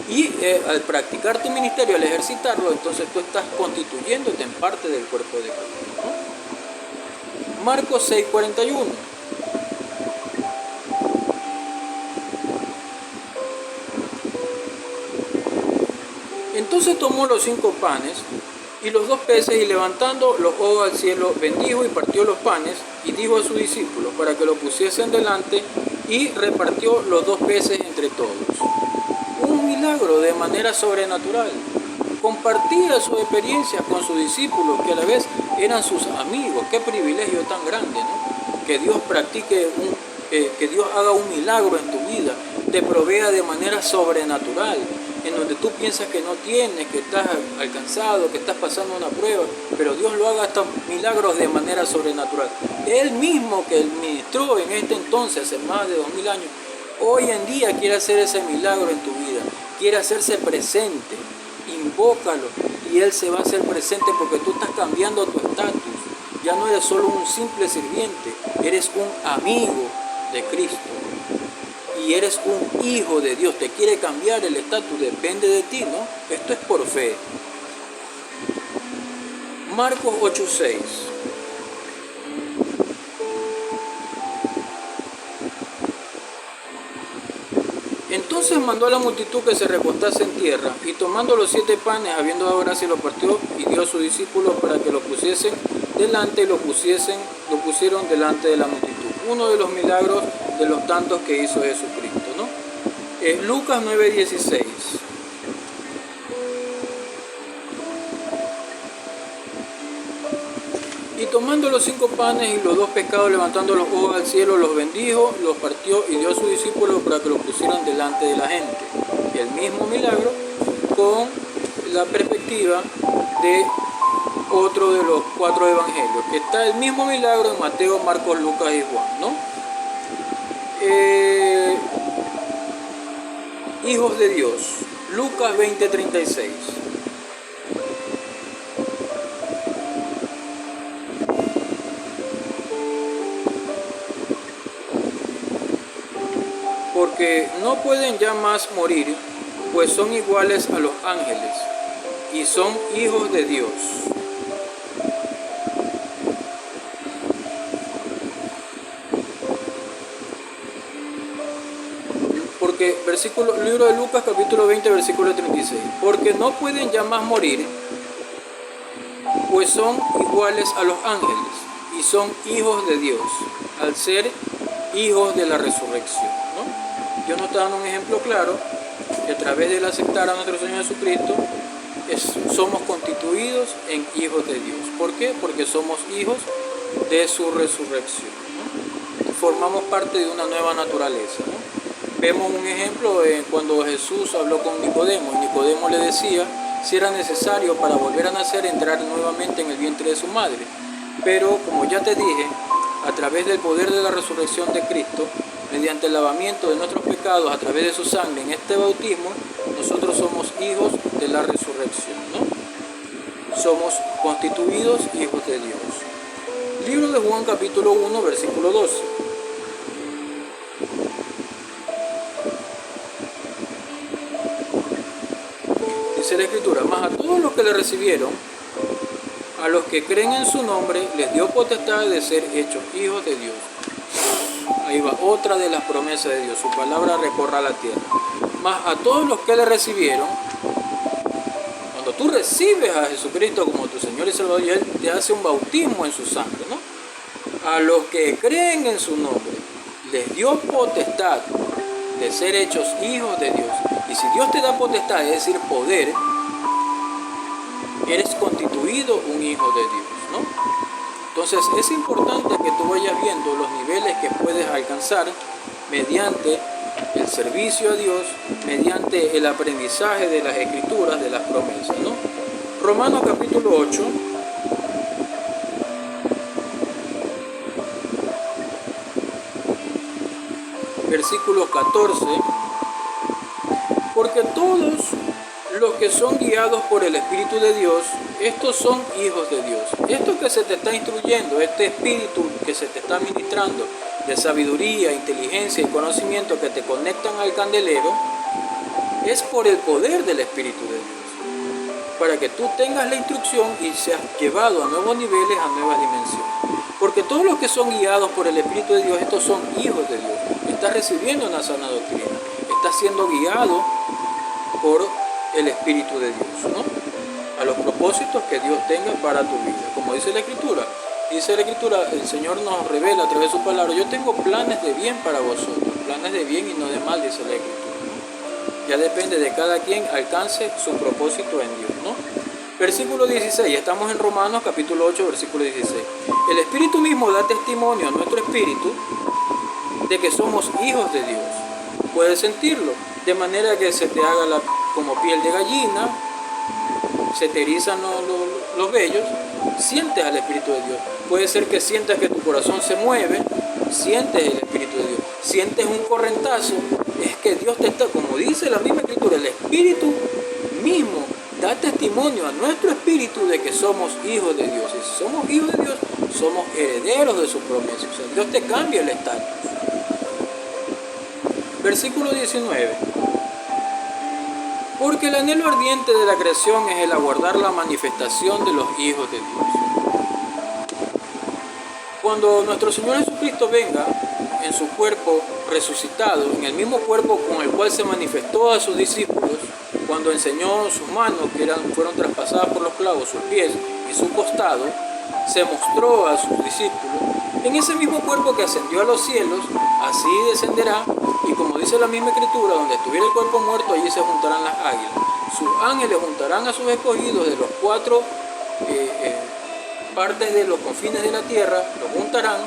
y al practicar tu ministerio, al ejercitarlo, entonces tú estás constituyéndote en parte del cuerpo de Cristo, ¿no? Marcos 6, 41. Entonces tomó los 5 panes y los 2 peces y levantando los ojos al cielo bendijo y partió los panes y dijo a sus discípulos para que lo pusiesen delante y repartió los 2 peces entre todos. Un milagro de manera sobrenatural. Compartía sus experiencias con sus discípulos que a la vez eran sus amigos. Qué privilegio tan grande, ¿no? Que Dios practique, que Dios haga un milagro en tu vida, te provea de manera sobrenatural. En donde tú piensas que no tienes, que estás alcanzado, que estás pasando una prueba, pero Dios lo haga estos milagros de manera sobrenatural. Él mismo que ministró en este entonces, hace más de 2000 años, hoy en día quiere hacer ese milagro en tu vida, quiere hacerse presente, invócalo y Él se va a hacer presente porque tú estás cambiando tu estatus. Ya no eres solo un simple sirviente, eres un amigo de Cristo. Y eres un hijo de Dios, te quiere cambiar el estatus, depende de ti, ¿no? Esto es por fe. Marcos 8:6. Entonces mandó a la multitud que se recostase en tierra, y tomando los 7 panes, habiendo dado gracias, los partió y dio a sus discípulos para que los pusiesen delante y lo pusieron delante de la multitud. Uno de los milagros de los tantos que hizo Jesucristo, ¿no? Es Lucas 9:16. Y tomando los 5 panes y los 2 pescados, levantando los ojos al cielo, los bendijo, los partió y dio a sus discípulos para que los pusieran delante de la gente. El mismo milagro con la perspectiva de otro de los 4 evangelios. Está el mismo milagro en Mateo, Marcos, Lucas y Juan, ¿no? Hijos de Dios, Lucas 20:36. Porque no pueden ya más morir, pues son iguales a los ángeles y son hijos de Dios. Porque, libro de Lucas, capítulo 20, versículo 36. Porque no pueden ya más morir, pues son iguales a los ángeles y son hijos de Dios, al ser hijos de la resurrección, ¿no? Yo nos está dando un ejemplo claro que a través del aceptar a nuestro Señor Jesucristo somos constituidos en hijos de Dios. ¿Por qué? Porque somos hijos de su resurrección, ¿no? Formamos parte de una nueva naturaleza, ¿no? Vemos un ejemplo cuando Jesús habló con Nicodemo, y Nicodemo le decía si era necesario para volver a nacer entrar nuevamente en el vientre de su madre. Pero como ya te dije, a través del poder de la resurrección de Cristo, mediante el lavamiento de nuestros pecados a través de su sangre en este bautismo, nosotros somos hijos de la resurrección, ¿no? Somos constituidos hijos de Dios. Libro de Juan capítulo 1, versículo 12. Dice la Escritura: mas a todos los que le recibieron, a los que creen en su nombre, les dio potestad de ser hechos hijos de Dios. Ahí va otra de las promesas de Dios: su palabra recorra la tierra. Mas a todos los que le recibieron, cuando tú recibes a Jesucristo como tu Señor y Salvador, y Él te hace un bautismo en su sangre, ¿no? A los que creen en su nombre, les dio potestad de ser hechos hijos de Dios. Y si Dios te da potestad, es decir, poder, eres constituido un hijo de Dios, ¿no? Entonces es importante que tú vayas viendo los niveles que puedes alcanzar mediante el servicio a Dios, mediante el aprendizaje de las Escrituras, de las promesas, ¿no? Romanos capítulo 8. Versículo 14. Porque todos los que son guiados por el Espíritu de Dios, estos son hijos de Dios. Esto que se te está instruyendo, este espíritu que se te está ministrando de sabiduría, inteligencia y conocimiento que te conectan al candelero, es por el poder del Espíritu de Dios, para que tú tengas la instrucción y seas llevado a nuevos niveles, a nuevas dimensiones. Porque todos los que son guiados por el Espíritu de Dios, estos son hijos de Dios. Estás recibiendo una sana doctrina, estás siendo guiado por el Espíritu de Dios, ¿no? A los propósitos que Dios tenga para tu vida. Como dice la Escritura, el Señor nos revela a través de su palabra: yo tengo planes de bien para vosotros, planes de bien y no de mal, dice la Escritura, ¿no? Ya depende de cada quien alcance su propósito en Dios, ¿no? Versículo 16, estamos en Romanos capítulo 8, versículo 16. El Espíritu mismo da testimonio a nuestro espíritu de que somos hijos de Dios. Puedes sentirlo, de manera que se te haga como piel de gallina, se te erizan los vellos, sientes al Espíritu de Dios. Puede ser que sientas que tu corazón se mueve, sientes el Espíritu de Dios. Sientes un correntazo, es que Dios te está, como dice la misma Escritura, el Espíritu mismo da testimonio a nuestro espíritu de que somos hijos de Dios. Y si somos hijos de Dios, somos herederos de sus promesas. O sea, Dios te cambia el estatus. Versículo 19. Porque el anhelo ardiente de la creación es el aguardar la manifestación de los hijos de Dios. Cuando nuestro Señor Jesucristo venga en su cuerpo resucitado, en el mismo cuerpo con el cual se manifestó a sus discípulos, cuando enseñó sus manos que fueron traspasadas por los clavos, sus pies y su costado, se mostró a sus discípulos, en ese mismo cuerpo que ascendió a los cielos, así descenderá. Y como dice la misma Escritura, donde estuviera el cuerpo muerto, allí se juntarán las águilas. Sus ángeles juntarán a sus escogidos de los cuatro partes de los confines de la tierra, los juntarán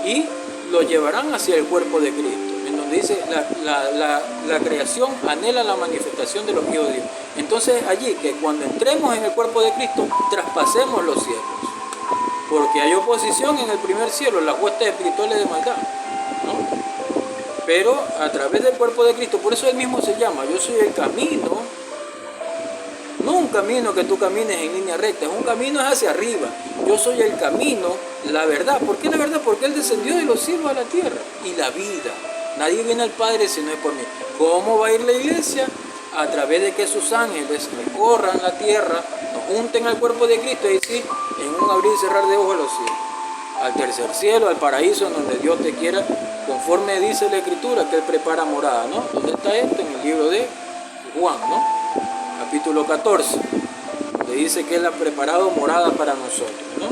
y los llevarán hacia el cuerpo de Cristo, en donde dice la creación anhela la manifestación de los hijos de Dios. Entonces allí, que cuando entremos en el cuerpo de Cristo, traspasemos los cielos, porque hay oposición en el primer cielo, las huestes espirituales de maldad, ¿no? Pero a través del cuerpo de Cristo, por eso Él mismo se llama: yo soy el camino. No un camino que tú camines en línea recta, es un camino hacia arriba. Yo soy el camino, la verdad. ¿Por qué la verdad? Porque Él descendió de los cielos a la tierra. Y la vida. Nadie viene al Padre si no es por mí. ¿Cómo va a ir la iglesia? A través de que sus ángeles recorran la tierra, nos junten al cuerpo de Cristo, y sí, en un abrir y cerrar de ojos a los cielos, al tercer cielo, al paraíso, en donde Dios te quiera, conforme dice la Escritura, que Él prepara morada, ¿no? ¿Dónde está esto? En el libro de Juan, ¿no? Capítulo 14, donde dice que Él ha preparado morada para nosotros, ¿no?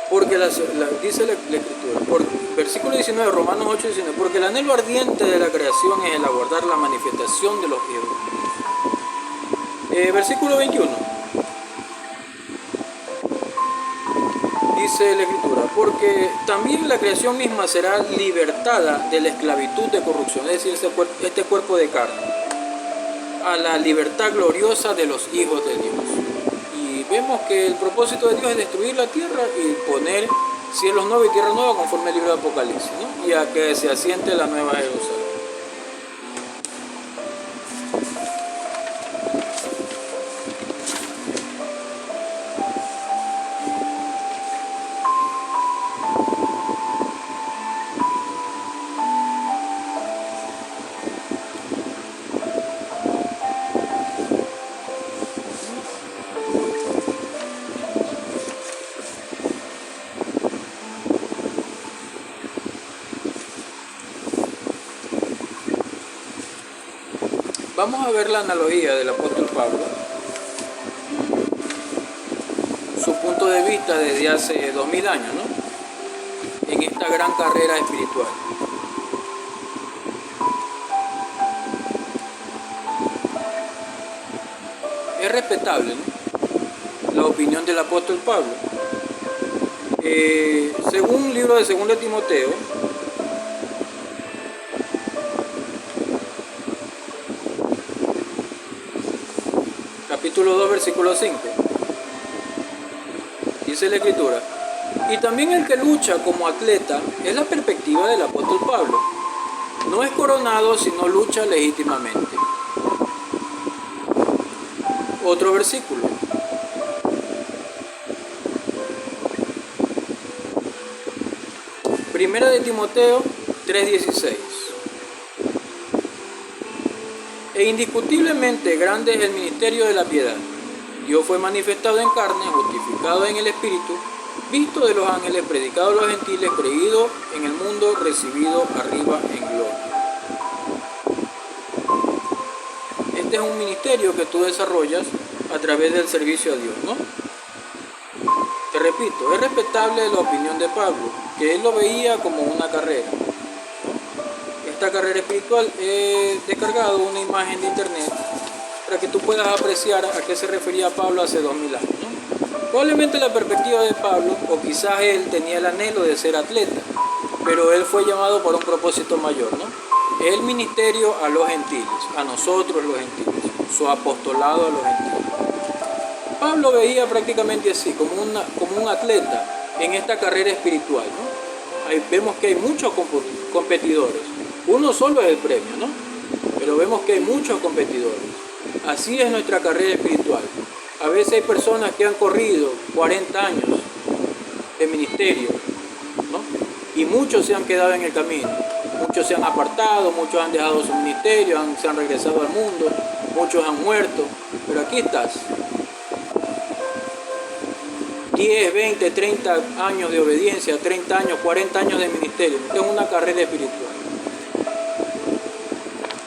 Porque dice la Escritura, versículo 19, Romanos 8, 19, porque el anhelo ardiente de la creación es el aguardar la manifestación de los hijos. Versículo 21. Dice la Escritura, porque también la creación misma será libertada de la esclavitud de corrupción, es decir, este cuerpo de carne, a la libertad gloriosa de los hijos de Dios. Y vemos que el propósito de Dios es destruir la tierra y poner cielos nuevos y tierra nueva conforme al libro de Apocalipsis, ¿no? Y a que se asiente la nueva Jerusalén. Vamos a ver la analogía del apóstol Pablo, su punto de vista desde hace 2000 años, ¿no? En esta gran carrera espiritual. Es respetable, ¿no?, la opinión del apóstol Pablo. Según el libro de 2 Timoteo, capítulo 2, versículo 5, dice la Escritura: y también el que lucha como atleta es la perspectiva del apóstol Pablo. No es coronado, sino lucha legítimamente. Otro versículo. Primera de Timoteo 3:16. E indiscutiblemente grande es el ministerio de la piedad. Dios fue manifestado en carne, justificado en el Espíritu, visto de los ángeles, predicado a los gentiles, creído en el mundo, recibido arriba en gloria. Este es un ministerio que tú desarrollas a través del servicio a Dios, ¿no? Te repito, es respetable la opinión de Pablo, que él lo veía como una carrera. Esta carrera espiritual, he descargado una imagen de internet para que tú puedas apreciar a qué se refería Pablo hace 2000 años, ¿no? Probablemente la perspectiva de Pablo, o quizás él tenía el anhelo de ser atleta, pero él fue llamado por un propósito mayor, ¿no? El ministerio a los gentiles, a nosotros los gentiles, su apostolado a los gentiles. Pablo veía prácticamente así, como un atleta en esta carrera espiritual, ¿no? Ahí vemos que hay muchos competidores. Uno solo es el premio, ¿no? Pero vemos que hay muchos competidores. Así es nuestra carrera espiritual. A veces hay personas que han corrido 40 años de ministerio, ¿no? Y muchos se han quedado en el camino. Muchos se han apartado, muchos han dejado su ministerio, se han regresado al mundo, muchos han muerto. Pero aquí estás. 10, 20, 30 años de obediencia, 30 años, 40 años de ministerio. Es una carrera espiritual.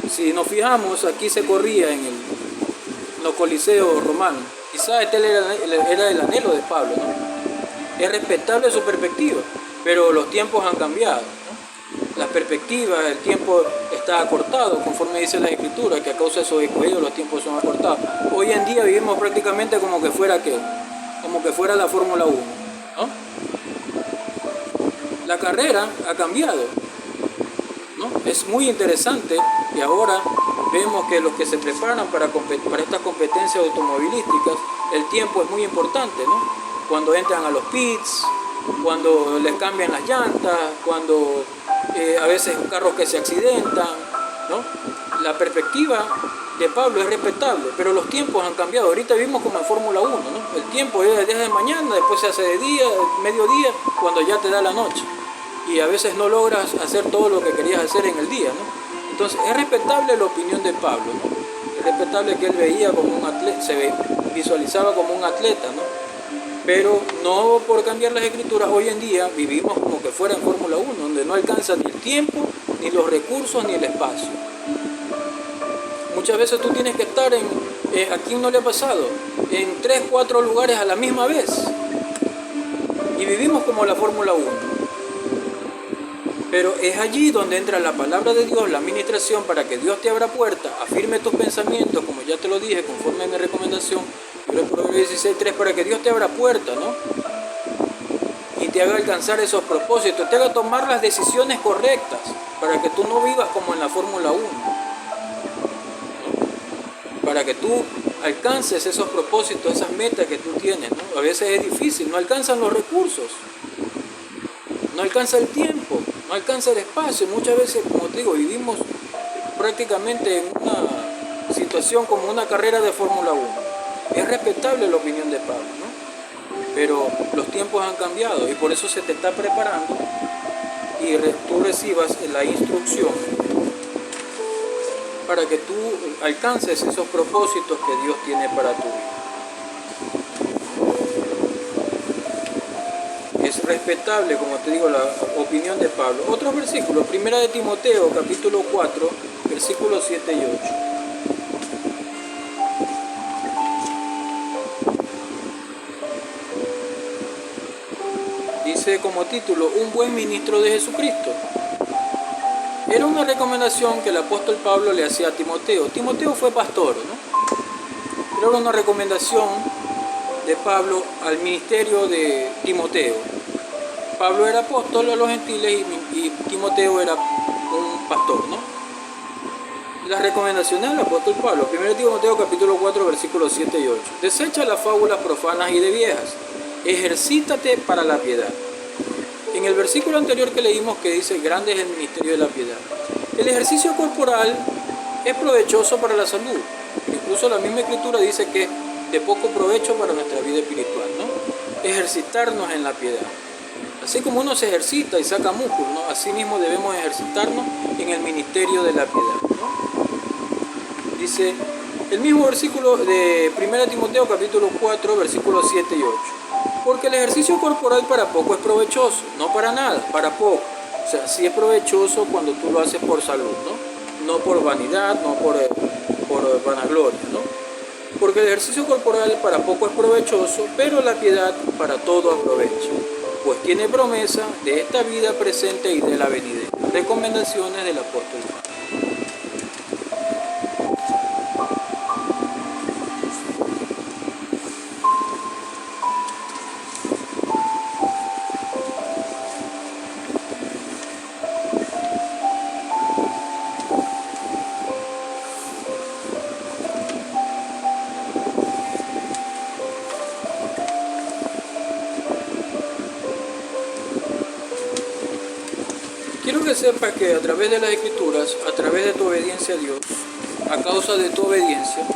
Si nos fijamos, aquí se corría en los coliseos romanos. Quizás este era el anhelo de Pablo, ¿no? Es respetable su perspectiva, pero los tiempos han cambiado, ¿no? Las perspectivas, el tiempo está acortado, conforme dice la Escritura, que a causa de esos escogidos los tiempos son acortados. Hoy en día vivimos prácticamente como que fuera la Fórmula 1, ¿no? La carrera ha cambiado, ¿no? Es muy interesante, y ahora vemos que los que se preparan para estas competencias automovilísticas, el tiempo es muy importante, ¿no? Cuando entran a los pits, cuando les cambian las llantas, cuando a veces carros que se accidentan, ¿no? La perspectiva de Pablo es respetable, pero los tiempos han cambiado. Ahorita vimos como en Fórmula 1, ¿no? El tiempo es de mañana, después se hace de día, mediodía, cuando ya te da la noche. Y a veces no logras hacer todo lo que querías hacer en el día, ¿no? Entonces es respetable la opinión de Pablo, ¿no? Es respetable que él veía como un atleta, visualizaba como un atleta, ¿no? Pero no por cambiar las escrituras, hoy en día vivimos como que fuera en Fórmula 1, donde no alcanza ni el tiempo, ni los recursos, ni el espacio. Muchas veces tú tienes que estar ¿a quién no le ha pasado? En 3, 4 lugares a la misma vez. Y vivimos como la Fórmula 1. Pero es allí donde entra la palabra de Dios, la administración, para que Dios te abra puerta, afirme tus pensamientos, como ya te lo dije, conforme a mi recomendación, Proverbios 16:3, para que Dios te abra puerta, ¿no? Y te haga alcanzar esos propósitos, te haga tomar las decisiones correctas, para que tú no vivas como en la Fórmula 1, ¿no? Para que tú alcances esos propósitos, esas metas que tú tienes, ¿no? A veces es difícil, no alcanzan los recursos. no alcanza el tiempo, no alcanza el espacio. Muchas veces, como te digo, vivimos prácticamente en una situación como una carrera de Fórmula 1. Es respetable la opinión de Pablo, ¿no? Pero los tiempos han cambiado y por eso se te está preparando y tú recibas la instrucción para que tú alcances esos propósitos que Dios tiene para tu vida. Es respetable, como te digo, la opinión de Pablo. Otros versículos, 1 de Timoteo, capítulo 4, versículos 7 y 8. Dice como título, un buen ministro de Jesucristo. Era una recomendación que el apóstol Pablo le hacía a Timoteo. Timoteo fue pastor, ¿no? Era una recomendación de Pablo al ministerio de Timoteo. Pablo era apóstol a los gentiles y Timoteo era un pastor, ¿no? Las recomendaciones del apóstol Pablo, 1 Timoteo capítulo 4 versículos 7 y 8. Desecha las fábulas profanas y de viejas, ejercítate para la piedad. En el versículo anterior que leímos que dice, grande es el ministerio de la piedad. El ejercicio corporal es provechoso para la salud. Incluso la misma escritura dice que es de poco provecho para nuestra vida espiritual, ¿no? Ejercitarnos en la piedad. Así como uno se ejercita y saca músculo, ¿no? Así mismo debemos ejercitarnos en el ministerio de la piedad, ¿no? Dice el mismo versículo de 1 Timoteo capítulo 4 versículos 7 y 8. Porque el ejercicio corporal para poco es provechoso, no para nada, para poco. O sea, sí es provechoso cuando tú lo haces por salud, ¿no? No por vanidad, no por vanagloria, ¿no? Porque el ejercicio corporal para poco es provechoso, pero la piedad para todo aprovecha, pues tiene promesa de esta vida presente y de la venidera. Recomendaciones del apóstol Pablo. Quiero que sepas que a través de las Escrituras, a través de tu obediencia a Dios, a causa de tu obediencia,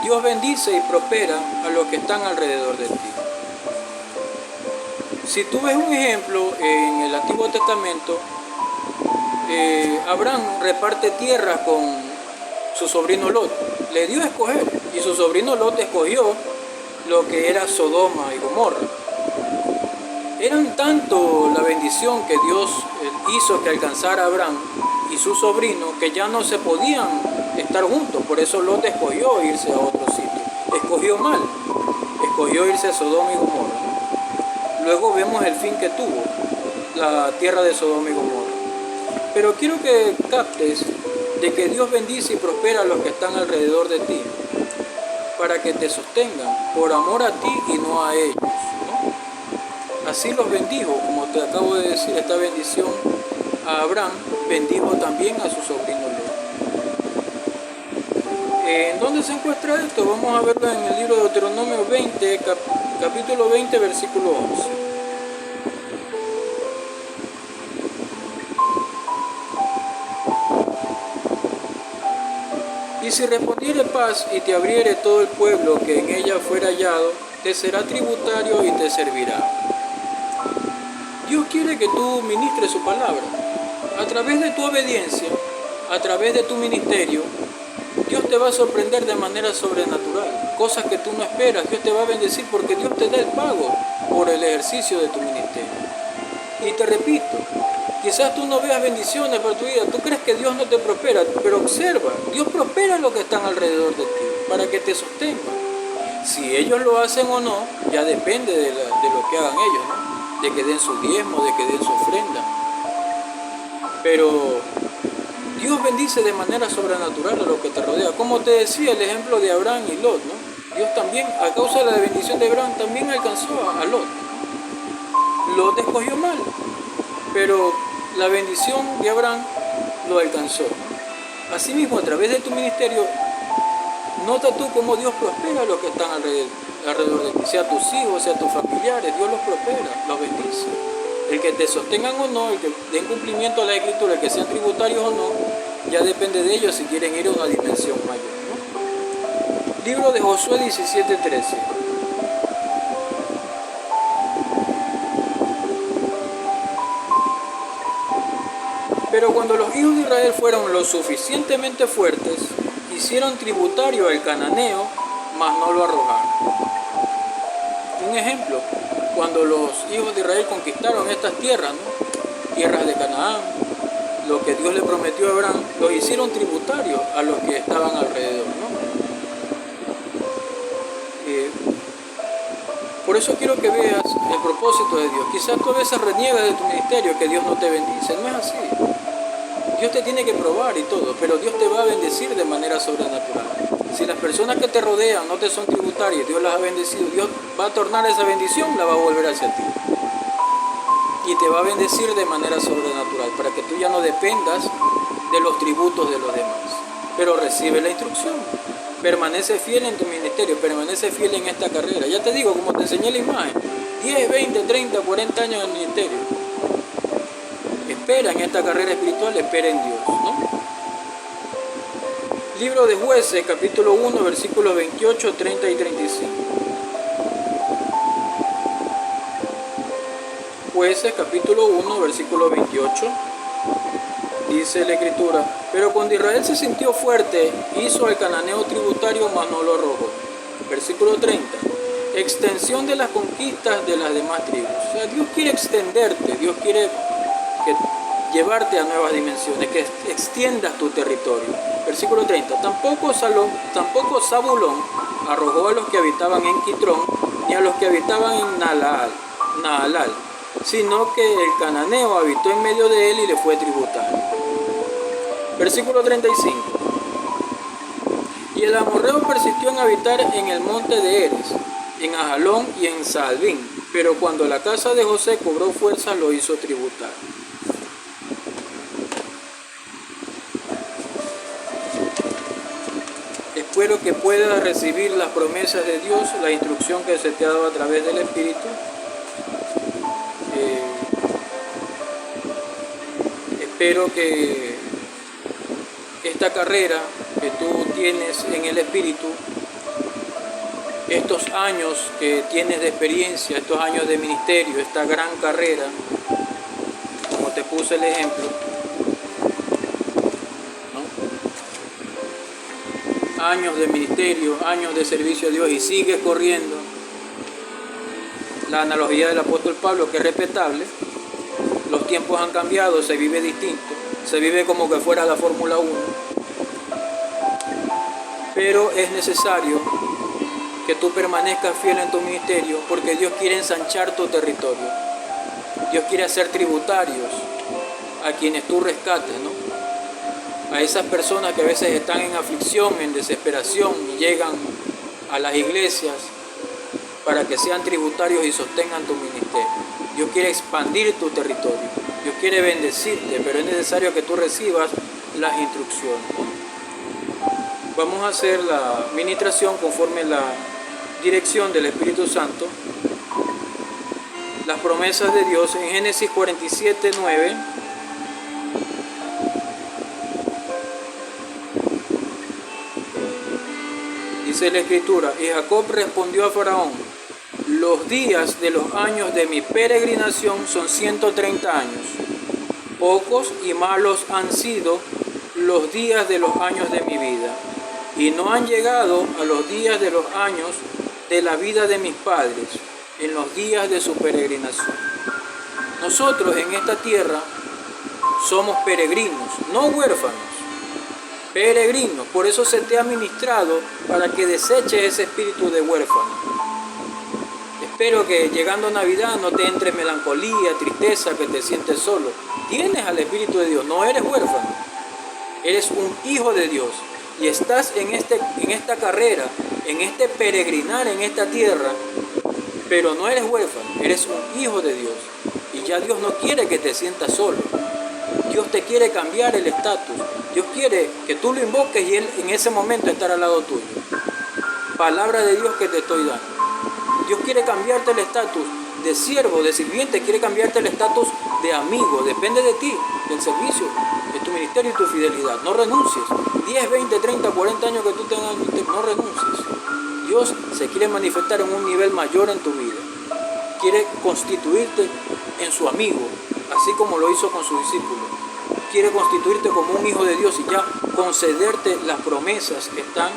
Dios bendice y prospera a los que están alrededor de ti. Si tú ves un ejemplo en el Antiguo Testamento, Abraham reparte tierra con su sobrino Lot. Le dio a escoger y su sobrino Lot escogió lo que era Sodoma y Gomorra. Eran tanto la bendición que Dios hizo que alcanzara a Abraham y su sobrino que ya no se podían estar juntos. Por eso Lot escogió irse a otro sitio. Escogió mal. Escogió irse a Sodoma y Gomorra. Luego vemos el fin que tuvo la tierra de Sodoma y Gomorra. Pero quiero que captes de que Dios bendice y prospera a los que están alrededor de ti para que te sostengan por amor a ti y no a ellos. Así los bendijo, como te acabo de decir, esta bendición a Abraham, bendijo también a su sobrino Lot. ¿En dónde se encuentra esto? Vamos a verlo en el libro de Deuteronomio 20, capítulo 20, versículo 11. Y si respondiere paz y te abriere todo el pueblo que en ella fuera hallado, te será tributario y te servirá. Dios quiere que tú ministres su palabra. A través de tu obediencia, a través de tu ministerio, Dios te va a sorprender de manera sobrenatural. Cosas que tú no esperas, Dios te va a bendecir porque Dios te da el pago por el ejercicio de tu ministerio. Y te repito, quizás tú no veas bendiciones para tu vida, tú crees que Dios no te prospera, pero observa, Dios prospera a los que están alrededor de ti para que te sostengan. Si ellos lo hacen o no, ya depende de lo que hagan ellos, ¿no? De que den su diezmo, de que den su ofrenda. Pero Dios bendice de manera sobrenatural a los que te rodea. Como te decía el ejemplo de Abraham y Lot, ¿no? Dios también, a causa de la bendición de Abraham, también alcanzó a Lot. Lot escogió mal, pero la bendición de Abraham lo alcanzó. Asimismo, a través de tu ministerio, nota tú cómo Dios prospera a los que están alrededor de ti, sea tus hijos, sea tus familiares, Dios los prospera, los bendice. El que te sostengan o no, el que den cumplimiento a la Escritura, el que sean tributarios o no, ya depende de ellos si quieren ir a una dimensión mayor, ¿no? Libro de Josué 17:13. Pero cuando los hijos de Israel fueron lo suficientemente fuertes, hicieron tributario al cananeo, mas no lo arrojaron. Un ejemplo, cuando los hijos de Israel conquistaron estas tierras, ¿no? Tierras de Canaán, lo que Dios le prometió a Abraham, los hicieron tributarios a los que estaban alrededor, ¿no? Por eso quiero que veas el propósito de Dios. Quizás tú a veces reniegas de tu ministerio, que Dios no te bendice. No es así. Dios te tiene que probar y todo, pero Dios te va a bendecir de manera sobrenatural. Si las personas que te rodean no te son tributarias, Dios las ha bendecido, Dios va a tornar esa bendición, la va a volver hacia ti. Y te va a bendecir de manera sobrenatural, para que tú ya no dependas de los tributos de los demás. Pero recibe la instrucción. Permanece fiel en tu ministerio, permanece fiel en esta carrera. Ya te digo, como te enseñé la imagen, 10, 20, 30, 40 años en el ministerio. Espera en esta carrera espiritual, espera en Dios, ¿no? Libro de Jueces, capítulo 1, versículos 28, 30 y 35. Jueces, capítulo 1, versículo 28. Dice la Escritura: pero cuando Israel se sintió fuerte, hizo al cananeo tributario, mas no lo arrojó. Versículo 30. Extensión de las conquistas de las demás tribus. O sea, Dios quiere extenderte, Dios quiere llevarte a nuevas dimensiones, que extiendas tu territorio. Versículo 30. Tampoco Zabulón arrojó a los que habitaban en Quitrón, ni a los que habitaban en Naalal, sino que el cananeo habitó en medio de él y le fue tributario. Versículo 35. Y el amorreo persistió en habitar en el monte de Eres, en Ajalón y en Saalbín, pero cuando la casa de José cobró fuerza, lo hizo tributar. Espero que puedas recibir las promesas de Dios, la instrucción que se te ha dado a través del Espíritu. Espero que esta carrera que tú tienes en el Espíritu, estos años que tienes de experiencia, estos años de ministerio, esta gran carrera, como te puse el ejemplo, ¿no? Años de ministerio, años de servicio a Dios y sigues corriendo. La analogía del apóstol Pablo, que es respetable. Los tiempos han cambiado, se vive distinto, se vive como que fuera la Fórmula 1. Pero es necesario que tú permanezcas fiel en tu ministerio, porque Dios quiere ensanchar tu territorio. Dios quiere hacer tributarios a quienes tú rescates, ¿no? A esas personas que a veces están en aflicción, en desesperación, y llegan a las iglesias para que sean tributarios y sostengan tu ministerio. Dios quiere expandir tu territorio, Dios quiere bendecirte, pero es necesario que tú recibas las instrucciones. Vamos a hacer la ministración conforme la dirección del Espíritu Santo. Las promesas de Dios en Génesis 47:9. Dice la Escritura: y Jacob respondió a Faraón: los días de los años de mi peregrinación son 130 años. Pocos y malos han sido los días de los años de mi vida, y no han llegado a los días de los años de la vida de mis padres, en los días de su peregrinación. Nosotros en esta tierra somos peregrinos, no huérfanos, peregrinos. Por eso se te ha ministrado para que deseches ese espíritu de huérfano. Espero que llegando a Navidad no te entre melancolía, tristeza, que te sientes solo. Tienes al Espíritu de Dios, no eres huérfano. Eres un hijo de Dios y estás en esta carrera, en este peregrinar en esta tierra, pero no eres huérfano, eres un hijo de Dios. Y ya Dios no quiere que te sientas solo. Dios te quiere cambiar el estatus. Dios quiere que tú lo invoques y Él en ese momento estará al lado tuyo. Palabra de Dios que te estoy dando. Dios quiere cambiarte el estatus de siervo, de sirviente, quiere cambiarte el estatus de amigo. Depende de ti, del servicio, de tu ministerio y tu fidelidad. No renuncies. 10, 20, 30, 40 años que tú tengas, no renuncies. Dios se quiere manifestar en un nivel mayor en tu vida. Quiere constituirte en su amigo, así como lo hizo con sus discípulos. Quiere constituirte como un hijo de Dios y ya concederte las promesas que están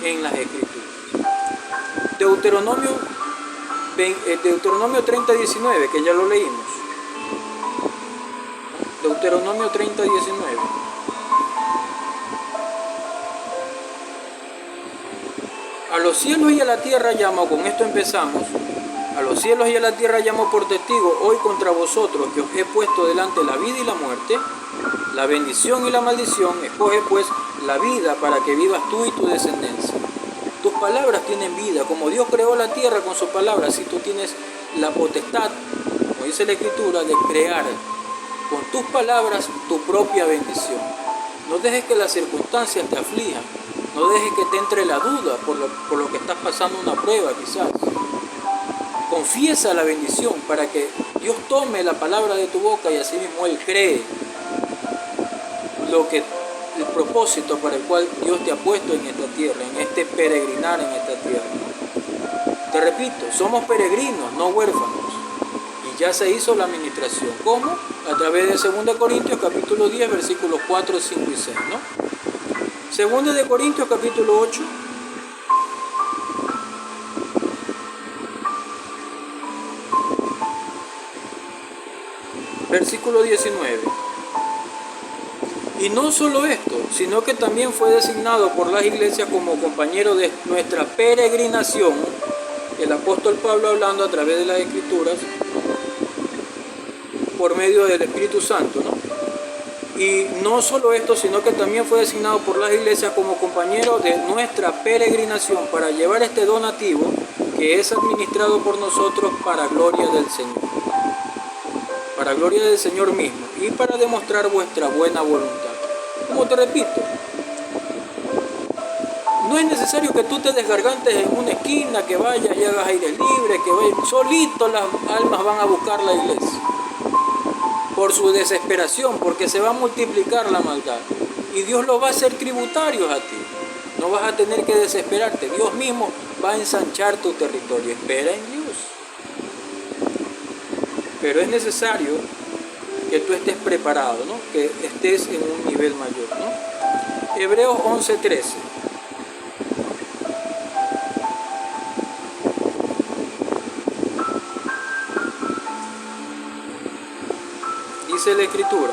en las Escrituras. Deuteronomio 30, 19, que ya lo leímos. Deuteronomio 30, 19. A los cielos y a la tierra llamo, con esto empezamos. A los cielos y a la tierra llamo por testigo hoy contra vosotros, que os he puesto delante la vida y la muerte, la bendición y la maldición. Escoge pues la vida para que vivas tú y tu descendencia. Tus palabras tienen vida. Como Dios creó la tierra con sus palabras, si tú tienes la potestad, como dice la Escritura, de crear con tus palabras tu propia bendición. No dejes que las circunstancias te aflijan. No dejes que te entre la duda por lo que estás pasando una prueba quizás. Confiesa la bendición para que Dios tome la palabra de tu boca y así mismo Él cree el propósito para el cual Dios te ha puesto en esta tierra, en este peregrinar en esta tierra. Te repito, somos peregrinos, no huérfanos. Y ya se hizo la administración. ¿Cómo? A través de 2 Corintios capítulo 10, versículos 4, 5 y 6, ¿no? 2 de Corintios capítulo 8. Versículo 19. Y no solo esto, sino que también fue designado por las iglesias como compañero de nuestra peregrinación, el apóstol Pablo hablando a través de las Escrituras, por medio del Espíritu Santo, ¿no? Y no solo esto, sino que también fue designado por las iglesias como compañero de nuestra peregrinación para llevar este donativo que es administrado por nosotros para gloria del Señor. Para gloria del Señor mismo y para demostrar vuestra buena voluntad. Como te repito, no es necesario que tú te desgargantes en una esquina, que vayas y hagas aire libre, que vayas. Solito las almas van a buscar la iglesia. Por su desesperación, porque se va a multiplicar la maldad. Y Dios lo va a hacer tributarios a ti. No vas a tener que desesperarte. Dios mismo va a ensanchar tu territorio. Espera en Dios. Pero es necesario que tú estés preparado, ¿no? Que estés en un nivel mayor, ¿no? Hebreos 11:13. Dice la Escritura: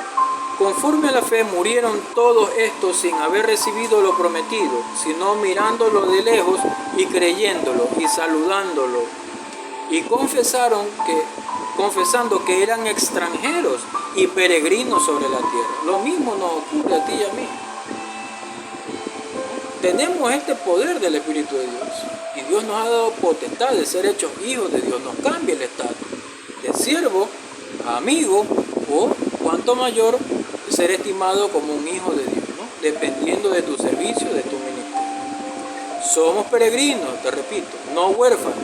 conforme a la fe murieron todos estos sin haber recibido lo prometido, sino mirándolo de lejos y creyéndolo y saludándolo, y confesando que eran extranjeros y peregrinos sobre la tierra. Lo mismo nos ocurre a ti y a mí. Tenemos este poder del Espíritu de Dios y Dios nos ha dado potestad de ser hechos hijos de Dios. Nos cambia el estatus de siervo a amigo, o cuanto mayor, ser estimado como un hijo de Dios, ¿no? Dependiendo de tu servicio, de tu ministerio. Somos peregrinos, te repito, no huérfanos.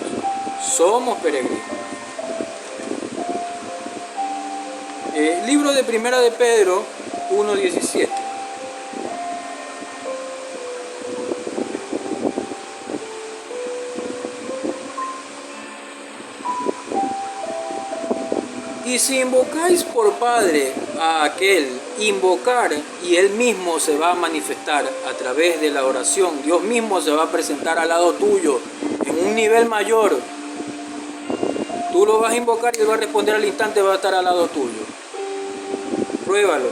Somos peregrinos. Libro de Primera de Pedro 1:17. Y si invocáis por Padre a aquel, invocar, y Él mismo se va a manifestar a través de la oración. Dios mismo se va a presentar al lado tuyo en un nivel mayor. Tú lo vas a invocar y Él va a responder al instante, va a estar al lado tuyo. Pruébalo.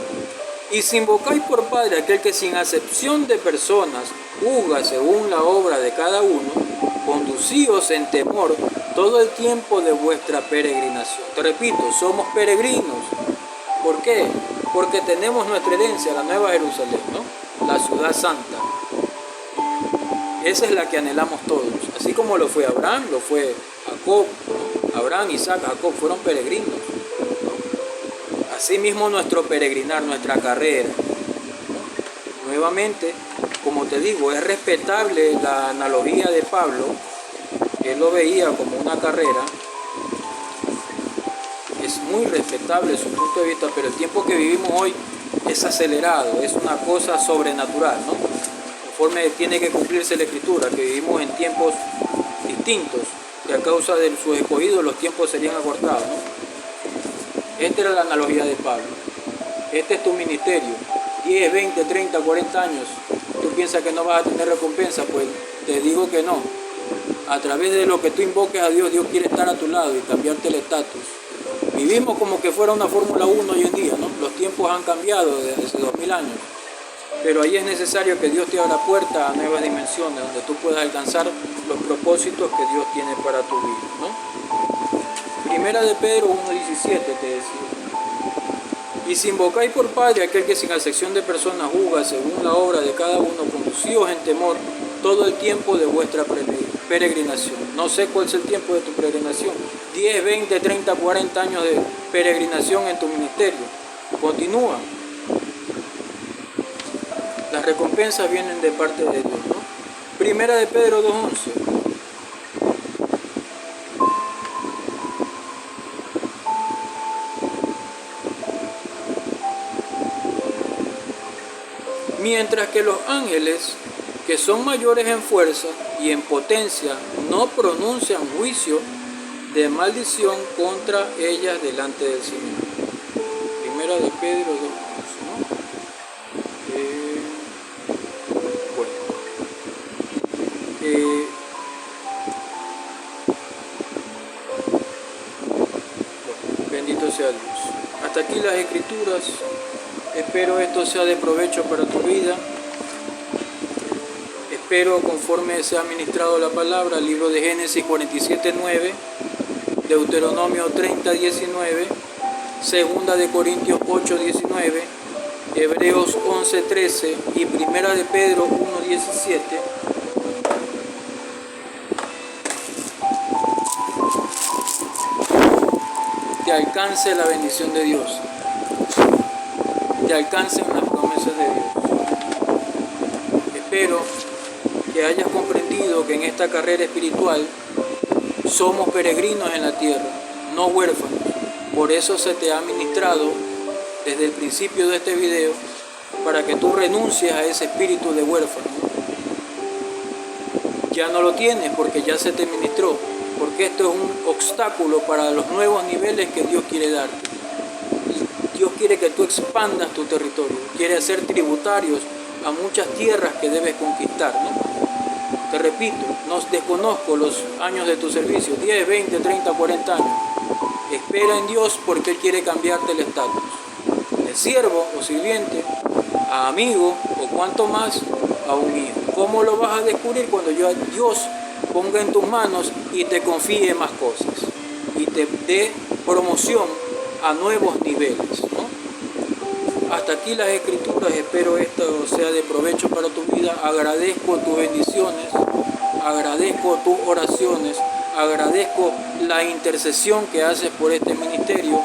Y si invocáis por Padre aquel que sin acepción de personas juzga según la obra de cada uno, conducíos en temor todo el tiempo de vuestra peregrinación. Te repito, somos peregrinos. ¿Por qué? Porque tenemos nuestra herencia, la Nueva Jerusalén, ¿no? La ciudad santa. Esa es la que anhelamos todos. Así como lo fue Abraham, lo fue Jacob, ¿no? Abraham, Isaac, Jacob fueron peregrinos. Asimismo nuestro peregrinar, nuestra carrera. Nuevamente, como te digo, es respetable la analogía de Pablo. Él lo veía como una carrera, muy respetable su punto de vista, pero el tiempo que vivimos hoy es acelerado, es una cosa sobrenatural, ¿no? Conforme tiene que cumplirse la Escritura, que vivimos en tiempos distintos, que a causa de sus escogidos los tiempos serían acortados, ¿no? Esta era la analogía de Pablo. Este es tu ministerio. 10, 20, 30, 40 años. ¿Tú piensas que no vas a tener recompensa? Pues te digo que no. A través de lo que tú invoques a Dios, Dios quiere estar a tu lado y cambiarte el estatus. Vivimos como que fuera una Fórmula 1 hoy en día, ¿no? Los tiempos han cambiado desde hace 2000 años. Pero ahí es necesario que Dios te abra puerta a nuevas dimensiones, donde tú puedas alcanzar los propósitos que Dios tiene para tu vida, ¿no? Primera de Pedro 1:17 te decía. Y si invocáis por Padre aquel que sin acepción de personas juzga según la obra de cada uno, conducíos en temor todo el tiempo de vuestra peregrinación. No sé cuál es el tiempo de tu peregrinación. 10, 20, 30, 40 años de peregrinación en tu ministerio. Continúa. Las recompensas vienen de parte de Dios, ¿no? Primera de Pedro 2:11. Mientras que los ángeles, que son mayores en fuerza y en potencia, no pronuncian juicio de maldición contra ellas delante del Señor. Primera de Pedro 2:11, ¿no? Bendito sea Dios. Hasta aquí las Escrituras. Espero esto sea de provecho para tu vida. Espero, conforme se ha ministrado la palabra, el libro de Génesis 47:9, Deuteronomio 30:19, Segunda de Corintios 8:19, Hebreos 11:13 y Primera de Pedro 1:17. Te alcance la bendición de Dios. Te alcancen las promesas de Dios. Espero que hayas comprendido que en esta carrera espiritual somos peregrinos en la tierra, no huérfanos. Por eso se te ha ministrado desde el principio de este video, para que tú renuncies a ese espíritu de huérfano. Ya no lo tienes porque ya se te ministró, porque esto es un obstáculo para los nuevos niveles que Dios quiere darte. Dios quiere que tú expandas tu territorio, quiere hacer tributarios a muchas tierras que debes conquistar, ¿no? Te repito, no desconozco los años de tu servicio, 10, 20, 30, 40 años. Espera en Dios porque Él quiere cambiarte el estatus. De siervo o sirviente, a amigo o cuanto más, a un hijo. ¿Cómo lo vas a descubrir? Cuando Dios ponga en tus manos y te confíe más cosas y te dé promoción a nuevos niveles, ¿no? Hasta aquí las Escrituras. Espero esto sea de provecho para tu vida. Agradezco tus bendiciones, agradezco tus oraciones, agradezco la intercesión que haces por este ministerio.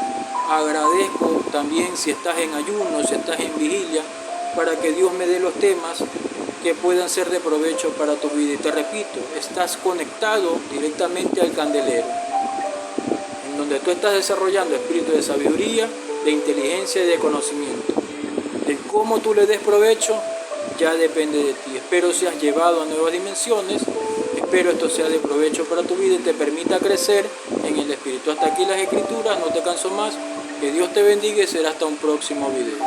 Agradezco también si estás en ayuno, si estás en vigilia, para que Dios me dé los temas que puedan ser de provecho para tu vida. Y te repito, estás conectado directamente al candelero, en donde tú estás desarrollando espíritu de sabiduría, de inteligencia y de conocimiento. De cómo tú le des provecho ya depende de ti. Espero seas llevado a nuevas dimensiones. Espero esto sea de provecho para tu vida y te permita crecer en el espíritu. Hasta aquí las Escrituras, no te canso más. Que Dios te bendiga y será hasta un próximo video.